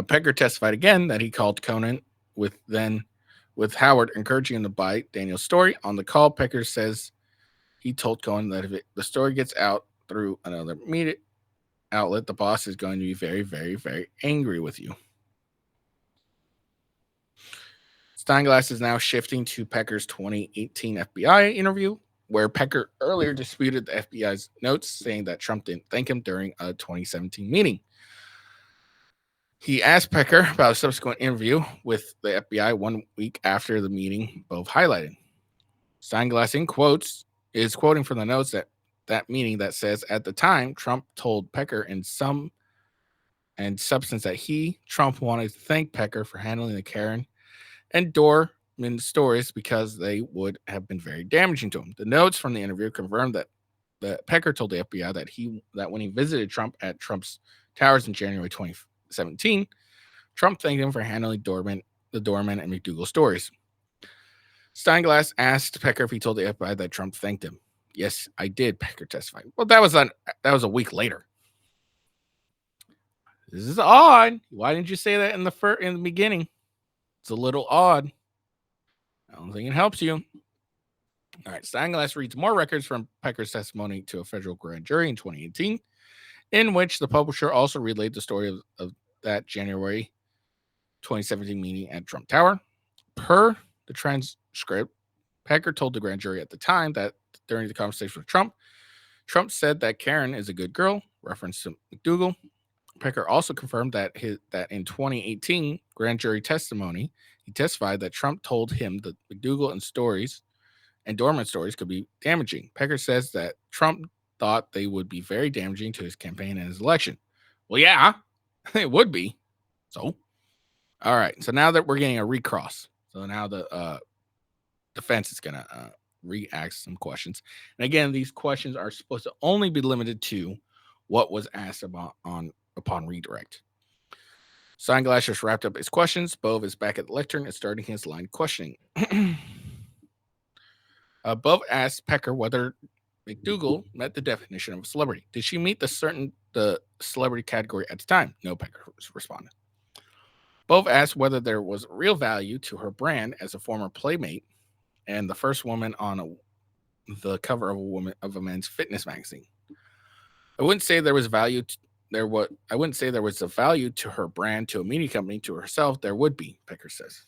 Pecker testified again that he called Conan with Howard encouraging him to buy Daniel's story. On the call, Pecker says he told Conan that if the story gets out through another media outlet, the boss is going to be very, very, very angry with you. Steinglass is now shifting to Pecker's 2018 FBI interview, where Pecker earlier disputed the FBI's notes, saying that Trump didn't thank him during a 2017 meeting. He asked Pecker about a subsequent interview with the FBI 1 week after the meeting, both highlighted. Steinglass is quoting from the notes that meeting that says, at the time, Trump told Pecker in sum and substance that Trump, wanted to thank Pecker for handling the Karen and Dorman stories because they would have been very damaging to him. The notes from the interview confirmed that that Pecker told the FBI that when he visited Trump at Trump's towers in January 2017, Trump thanked him for handling the Doorman and McDougal stories. Steinglass asked Pecker if he told the FBI that Trump thanked him. Yes, I did, Pecker testified. Well, that was a week later. This is odd. Why didn't you say that in the beginning? It's a little odd. I don't think it helps you. All right, Steinglass reads more records from Pecker's testimony to a federal grand jury in 2018, in which the publisher also relayed the story of that January 2017 meeting at Trump Tower. Per the transcript, Pecker told the grand jury at the time that during the conversation with Trump said that Karen is a good girl, reference to McDougal. Pecker also confirmed that in 2018 grand jury testimony, he testified that Trump told him that McDougal and Doorman stories could be damaging. Pecker says that Trump thought they would be very damaging to his campaign and his election. Well, yeah, it would be. So, all right. So now that we're getting a recross, so now the defense is going to re-ask some questions. And again, these questions are supposed to only be limited to what was asked upon redirect. Steinglass just wrapped up his questions. Bove is back at the lectern and starting his line of questioning. Bove asked Pecker whether McDougal met the definition of a celebrity. Did she meet the celebrity category at the time? No, Pecker responded. Bove asked whether there was real value to her brand as a former playmate and the first woman on the cover of a men's fitness magazine. I wouldn't say there was value. I wouldn't say there was a value to her brand, to a media company, to herself. There would be, Pecker says.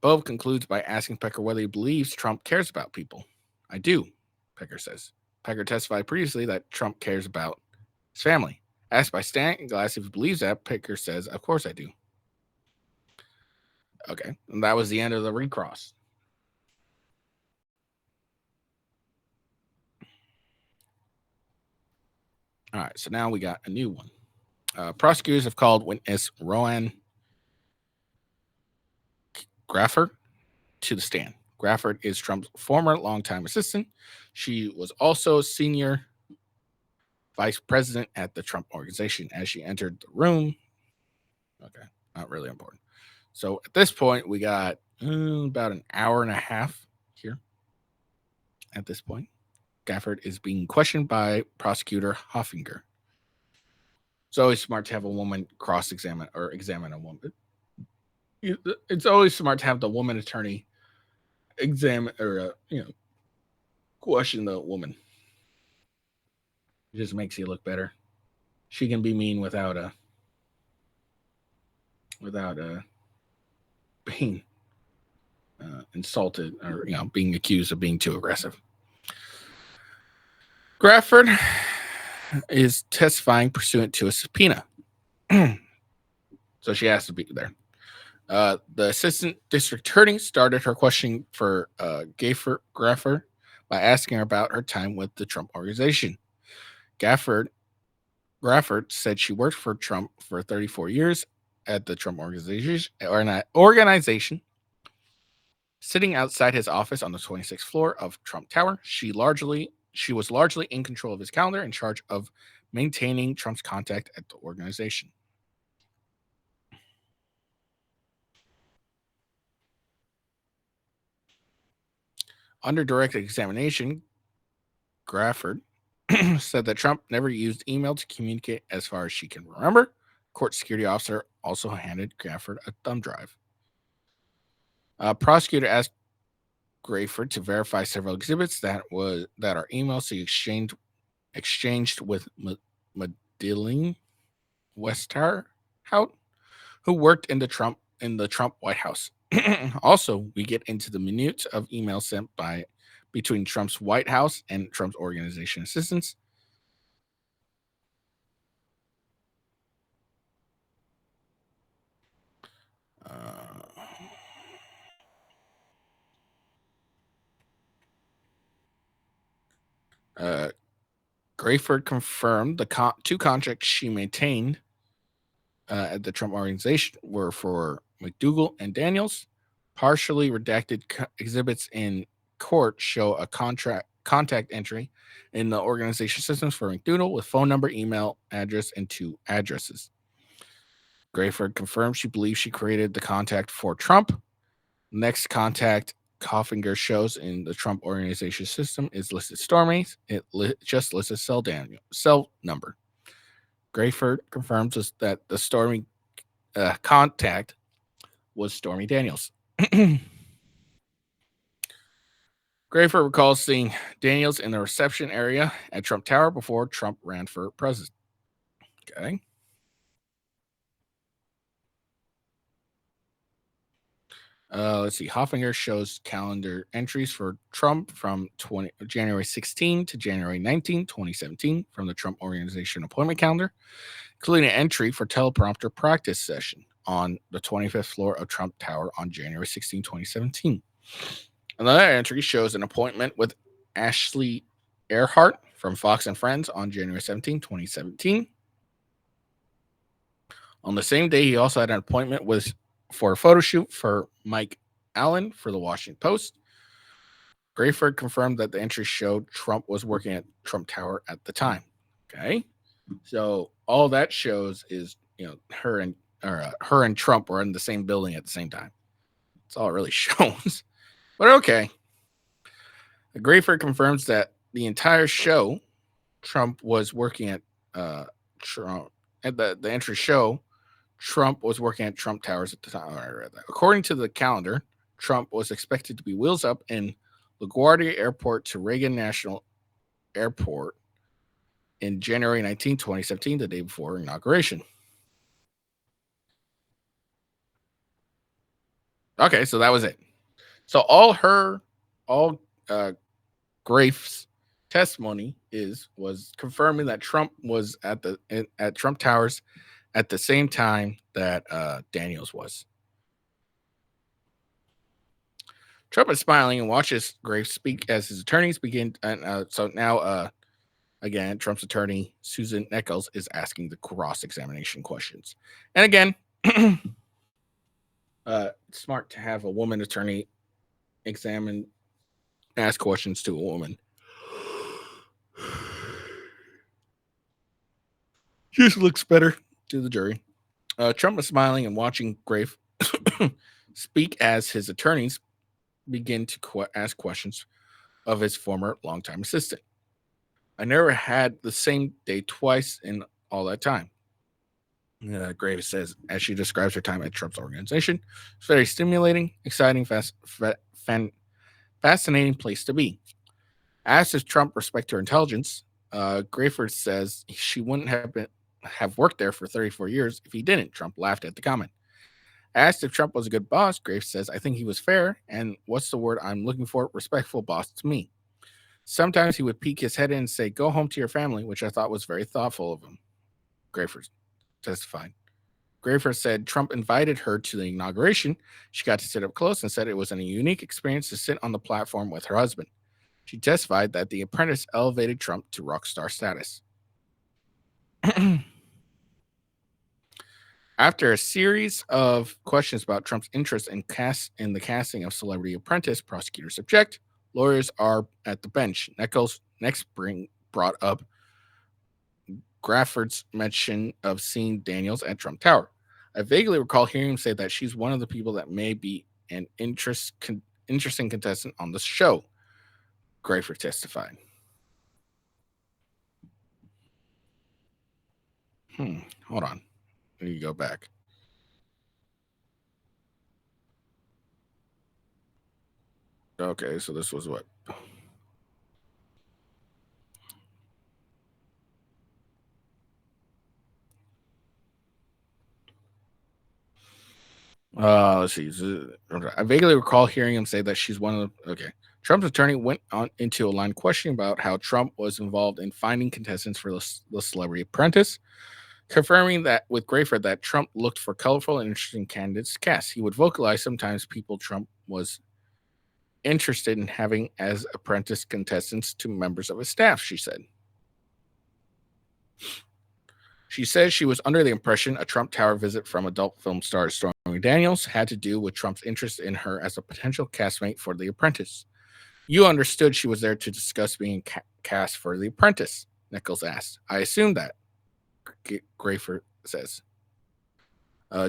Bove concludes by asking Pecker whether he believes Trump cares about people. I do, Pecker says. Pecker testified previously that Trump cares about his family. Asked by Steinglass if he believes that, Pecker says, of course I do. Okay, and that was the end of the recross. All right, so now we got a new one. Prosecutors have called witness Roanne Graffert to the stand. Graffert is Trump's former longtime assistant. She was also senior vice president at the Trump Organization. As she entered the room, okay, not really important. So at this point, we got about an hour and a half here. At this point, Graffert is being questioned by prosecutor Hoffinger. It's always smart to have a woman cross-examine or examine a woman. It's always smart to have the woman attorney examine or question the woman. It just makes you look better. She can be mean without being insulted or being accused of being too aggressive. Graffert is testifying pursuant to a subpoena, so she has to be there. The assistant district attorney started her questioning for Graffert by asking her about her time with the Trump Organization. Graffert said she worked for Trump for 34 years at the Trump organization. Sitting outside his office on the 26th floor of Trump Tower, she was largely in control of his calendar, in charge of maintaining Trump's contact at the organization. Under direct examination, Graffert said that Trump never used email to communicate as far as she can remember. Court security officer also handed Graffert a thumb drive. Prosecutor asked Graffert to verify several exhibits that are emails he exchanged with Madeleine Westerhout, who worked in the Trump White House. Also, we get into the minutes of emails sent between Trump's White House and Trump's organization assistants. Graffert confirmed the two contracts she maintained at the Trump Organization were for McDougal and Daniels. Partially redacted exhibits in court show a contract contact entry in the organization systems for McDougal with phone number, email address, and 2 addresses. Grayford confirmed she believes she created the contact for Trump. Next contact Hoffinger shows in the Trump organization system is listed Stormy. It just lists a cell number. Grayford confirms that the Stormy contact was Stormy Daniels. Grayford recalls seeing Daniels in the reception area at Trump Tower before Trump ran for president. Okay. Let's see. Hoffinger shows calendar entries for Trump from January 16 to January 19, 2017 from the Trump Organization appointment calendar, including an entry for teleprompter practice session on the 25th floor of Trump Tower on January 16, 2017. Another entry shows an appointment with Ashley Earhart from Fox and Friends on January 17, 2017. On the same day, he also had an appointment for a photo shoot for Mike Allen for the Washington Post. Grayford confirmed that the entry showed Trump was working at Trump Tower at the time. Okay. So all that shows is, her and Trump were in the same building at the same time. That's all it really shows. But okay. Grayford confirms that the entire show, Trump was working at Trump at the entry show. Trump was working at Trump Towers at the time. According to the calendar, Trump was expected to be wheels up in LaGuardia Airport to Reagan National Airport in January 19, 2017, the day before inauguration. Okay, so that was it. So all Graf's testimony was confirming that Trump was at Trump Towers at the same time that Daniels was. Trump is smiling and watches Graves speak as his attorneys begin. So now, again, Trump's attorney, Susan Nichols, is asking the cross-examination questions. And again, it's smart to have a woman attorney ask questions to a woman. Just looks better to the jury. Trump is smiling and watching Graves speak as his attorneys begin to ask questions of his former longtime assistant. I never had the same day twice in all that time. Graves says, as she describes her time at Trump's organization, it's very stimulating, exciting, fascinating place to be. Asked if Trump respected her intelligence, Grayford says she wouldn't have worked there for 34 years if he didn't. Trump laughed at the comment. Asked if Trump was a good boss, Graves says, I think he was fair, and what's the word I'm looking for? Respectful boss to me. Sometimes he would peek his head in and say, go home to your family, which I thought was very thoughtful of him. Grayford testified. Grayford said Trump invited her to the inauguration. She got to sit up close and said it was a unique experience to sit on the platform with her husband. She testified that The Apprentice elevated Trump to rock star status. After a series of questions about Trump's interest in the casting of Celebrity Apprentice, prosecutors object. Lawyers are at the bench. Nichols next brought up Grayford's mention of seeing Daniels at Trump Tower. I vaguely recall hearing him say that she's one of the people that may be an interesting contestant on the show. Grayford testified. Hold on. Let me go back. Okay, so this was what? Let's see. I vaguely recall hearing him say that she's one of the. Okay. Trump's attorney went on into a line of questioning about how Trump was involved in finding contestants for the Celebrity Apprentice, confirming that with Grayford that Trump looked for colorful and interesting candidates to cast. He would vocalize sometimes people Trump was interested in having as apprentice contestants to members of his staff, she said. She says she was under the impression a Trump Tower visit from adult film star Stormy Daniels had to do with Trump's interest in her as a potential castmate for The Apprentice. You understood she was there to discuss being cast for The Apprentice, Nichols asked. I assumed that, Grafer says.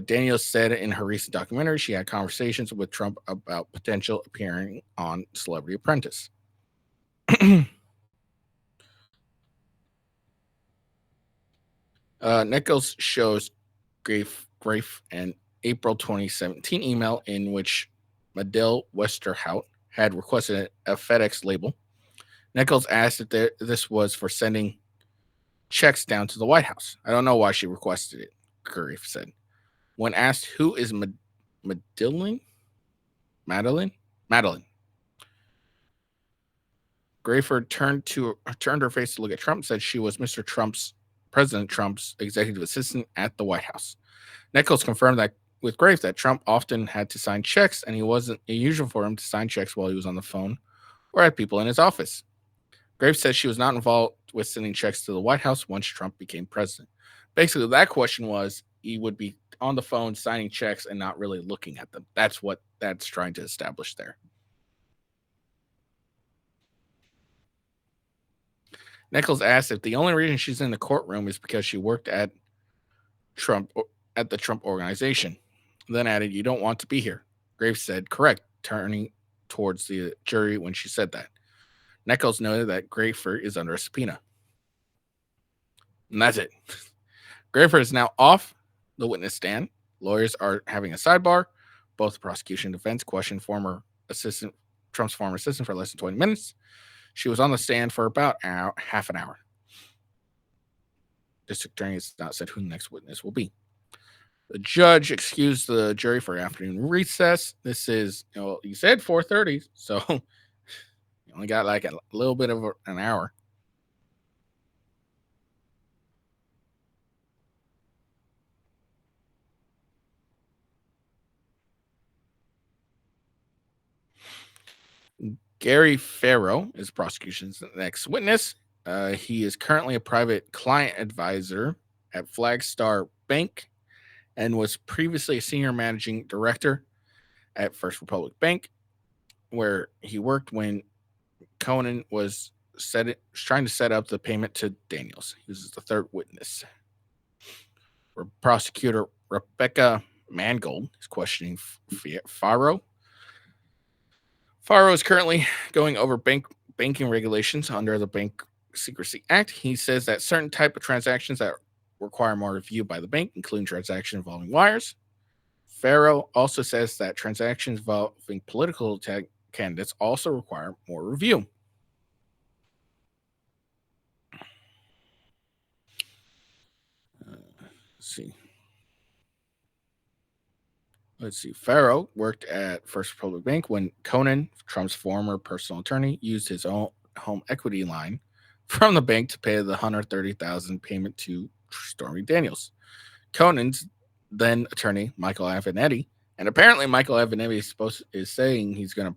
Daniels said in her recent documentary she had conversations with Trump about potential appearing on Celebrity Apprentice. Nichols shows Grafe an April 2017 email in which Medill Westerhout had requested a FedEx label. Nichols asked if this was for sending checks down to the White House. I don't know why she requested it, Grafe said. When asked who is Madeline? Grafer turned her face to look at Trump, said she was President Trump's executive assistant at the White House. Nichols confirmed that with Grafe that Trump often had to sign checks, and it wasn't unusual for him to sign checks while he was on the phone or had people in his office. Grafe said she was not involved with sending checks to the White House once Trump became president. Basically, that question was he would be on the phone signing checks and not really looking at them. That's what that's trying to establish there. Nichols asked if the only reason she's in the courtroom is because she worked at the Trump organization. Then added, "You don't want to be here." Graves said, "Correct," turning towards the jury when she said that. Nichols noted that Grafer is under a subpoena. And that's it. Grafer is now off the witness stand. Lawyers are having a sidebar. Both the prosecution and defense questioned Trump's former assistant for less than 20 minutes. She was on the stand for about half an hour. District attorney has not said who the next witness will be. The judge excused the jury for afternoon recess. This is, you said 4:30, so you only got like a little bit of an hour. Gary Farrow is prosecution's next witness. He is currently a private client advisor at Flagstar Bank and was previously a senior managing director at First Republic Bank, where he worked when Conan was trying to set up the payment to Daniels. He was the third witness. Prosecutor Rebecca Mangold is questioning Farrow. Farrow is currently going over banking regulations under the Bank Secrecy Act. He says that certain type of transactions that require more review by the bank, including transactions involving wires. Farrow also says that transactions involving political candidates also require more review. Let's see. Farrow worked at First Republic Bank when Conan, Trump's former personal attorney, used his own home equity line from the bank to pay the $130,000 payment to Stormy Daniels. Conan's then attorney, Michael Avenatti, and apparently Michael Avenatti is saying he's going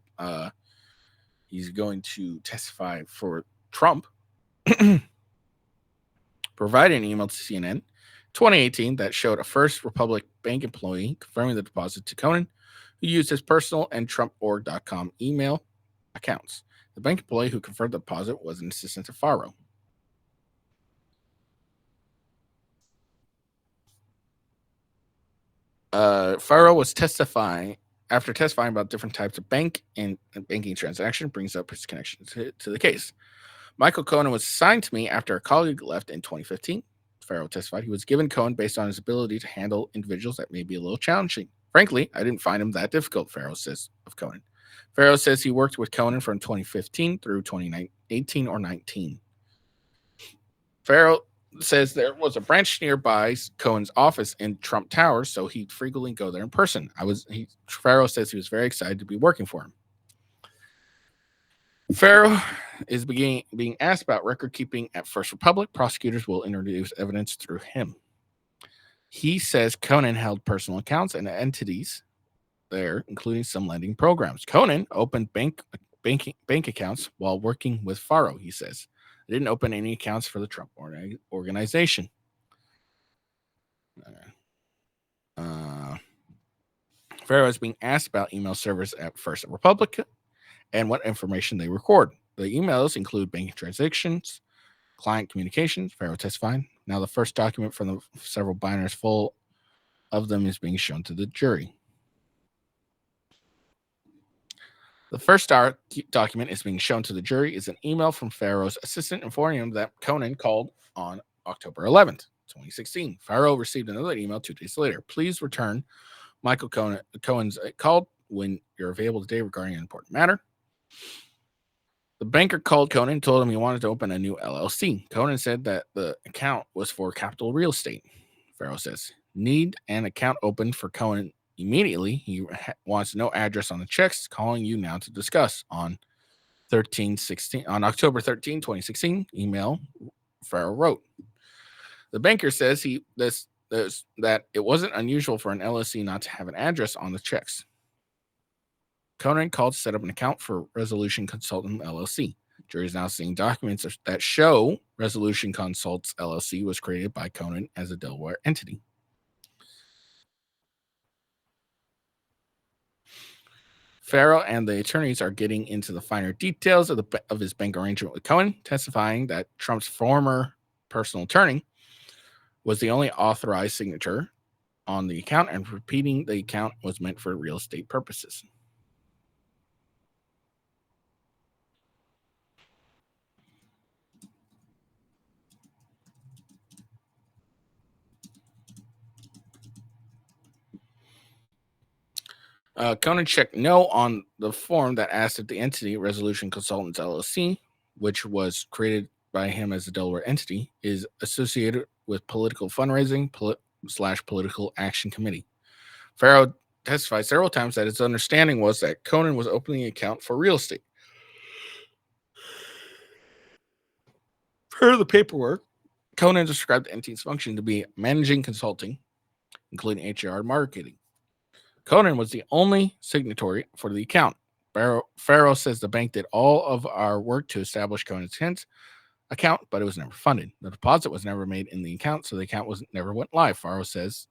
to testify for Trump, provided an email to CNN 2018 that showed a First Republic Bank employee confirming the deposit to Conan, who used his personal and TrumpOrg.com email accounts. The bank employee who confirmed the deposit was an assistant to Farrow. Farrow was testifying about different types of bank and banking transaction, brings up his connection to the case. Michael Conan was assigned to me after a colleague left in 2015. Farrow testified he was given Cohen based on his ability to handle individuals that may be a little challenging. Frankly, I didn't find him that difficult, Farrow says of Conan. Farrow says he worked with Conan from 2015 through 2018 or 19. Farrow says there was a branch nearby Cohen's office in Trump Tower, so he'd frequently go there in person. Farrow says he was very excited to be working for him. Farrow is being asked about record keeping at First Republic. Prosecutors will introduce evidence through him. He says Conan held personal accounts and entities there, including some lending programs. Conan opened bank accounts while working with Farrow, he says. They didn't open any accounts for the Trump organization. Farrow is being asked about email servers at First Republic and what information they record. The emails include banking transactions, client communications. Farrow testified. Now, the first document from the several binders full of them is being shown to the jury. The first document is being shown to the jury is an email from Farrow's assistant informing him that Conan called on October 11th, 2016. Farrow received another email 2 days later. Please return Michael Cohen's call when you're available today regarding an important matter. The banker called Conan and told him he wanted to open a new LLC. Conan said that the account was for Capital Real Estate. Farrow says, need an account opened for Conan immediately. He wants no address on the checks, calling you now to discuss. On October 13, 2016, email Farrow wrote. The banker says that it wasn't unusual for an LLC not to have an address on the checks. Conan called to set up an account for Resolution Consultant LLC. Jury is now seeing documents that show Resolution Consults LLC was created by Conan as a Delaware entity. Farrow and the attorneys are getting into the finer details of his bank arrangement with Cohen, testifying that Trump's former personal attorney was the only authorized signature on the account and repeating the account was meant for real estate purposes. Conan checked no on the form that asked if the entity, Resolution Consultants LLC, which was created by him as a Delaware entity, is associated with political fundraising / political action committee. Farrow testified several times that his understanding was that Conan was opening an account for real estate. Per the paperwork, Conan described the entity's function to be managing consulting, including HR marketing. Conan was the only signatory for the account. Farrow says the bank did all of our work to establish Conan's account, but it was never funded. The deposit was never made in the account, so the account never went live. Farrow says,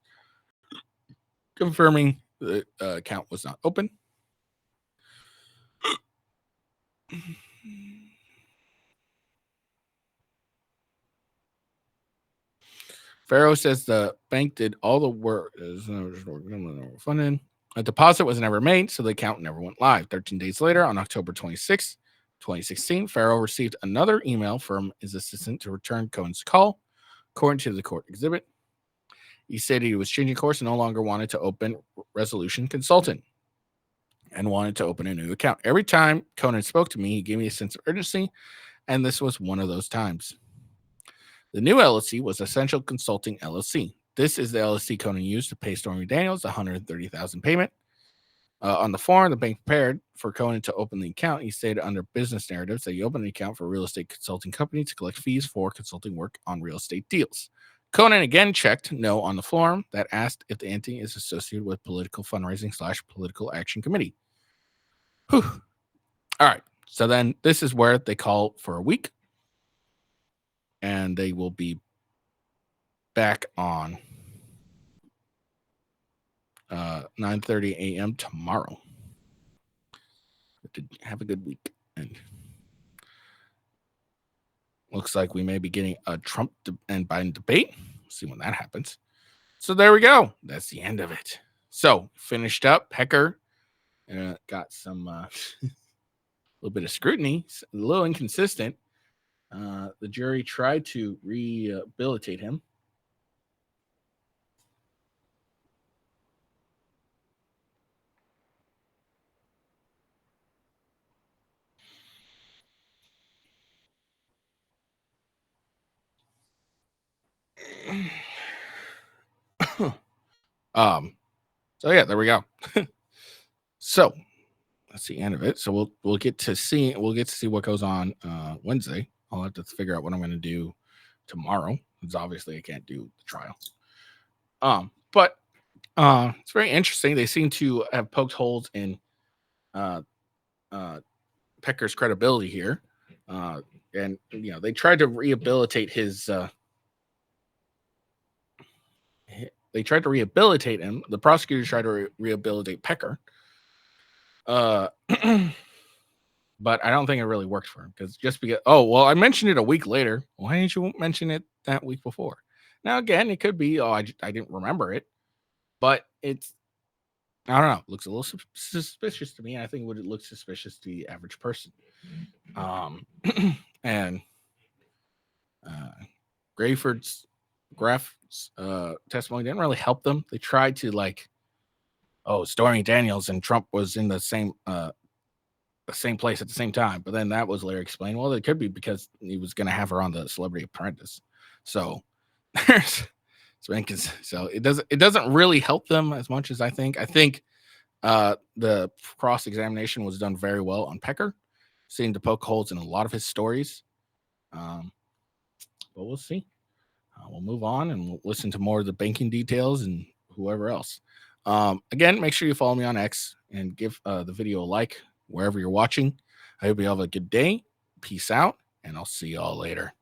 confirming the account was not open. Farrow says the bank did all the work. Funded. A deposit was never made, so the account never went live. 13 days later, on October 26, 2016, Farrow received another email from his assistant to return Cohen's call. According to the court exhibit, he stated he was changing course and no longer wanted to open Resolution Consultant and wanted to open a new account. Every time Conan spoke to me, he gave me a sense of urgency, and this was one of those times. The new LLC was Essential Consulting LLC. This is the LLC Conan used to pay Stormy Daniels the $130,000 payment. On the form the bank prepared for Conan to open the account, he stated under business narratives that he opened an account for a real estate consulting company to collect fees for consulting work on real estate deals. Conan again checked no on the form that asked if the entity is associated with political fundraising / political action committee. Whew. All right. So then this is where they call for a week. And they will be back on 9:30 a.m. tomorrow. Have a good week. And looks like we may be getting a Trump and Biden debate. See when that happens. So there we go. That's the end of it. So finished up. Pecker got some little bit of scrutiny, a little inconsistent. The jury tried to rehabilitate him. So yeah, there we go. So that's the end of it. So we'll get to see what goes on Wednesday. I'll have to figure out what I'm going to do tomorrow, because obviously I can't do the trial. But it's very interesting. They seem to have poked holes in Pecker's credibility here, and they tried to rehabilitate his. They tried to rehabilitate him. The prosecutors tried to rehabilitate Pecker. but I don't think it really worked for him because just because, oh, well, I mentioned it a week later. Why didn't you mention it that week before? Now, again, it could be, oh, I didn't remember it, but it's, I don't know, it looks a little suspicious to me. I think it looks suspicious to the average person. And Graf's testimony didn't really help them. They tried to like, oh, Stormy Daniels and Trump was in the same place at the same time, but then that was Larry explained. Well, it could be because he was going to have her on the Celebrity Apprentice. So there's so it doesn't really help them as much as I think. I think the cross examination was done very well on Pecker, seemed to poke holes in a lot of his stories. But we'll see. We'll move on and we'll listen to more of the banking details and whoever else. Again, make sure you follow me on X and give the video a like wherever you're watching. I hope you have a good day. Peace out, and I'll see y'all later.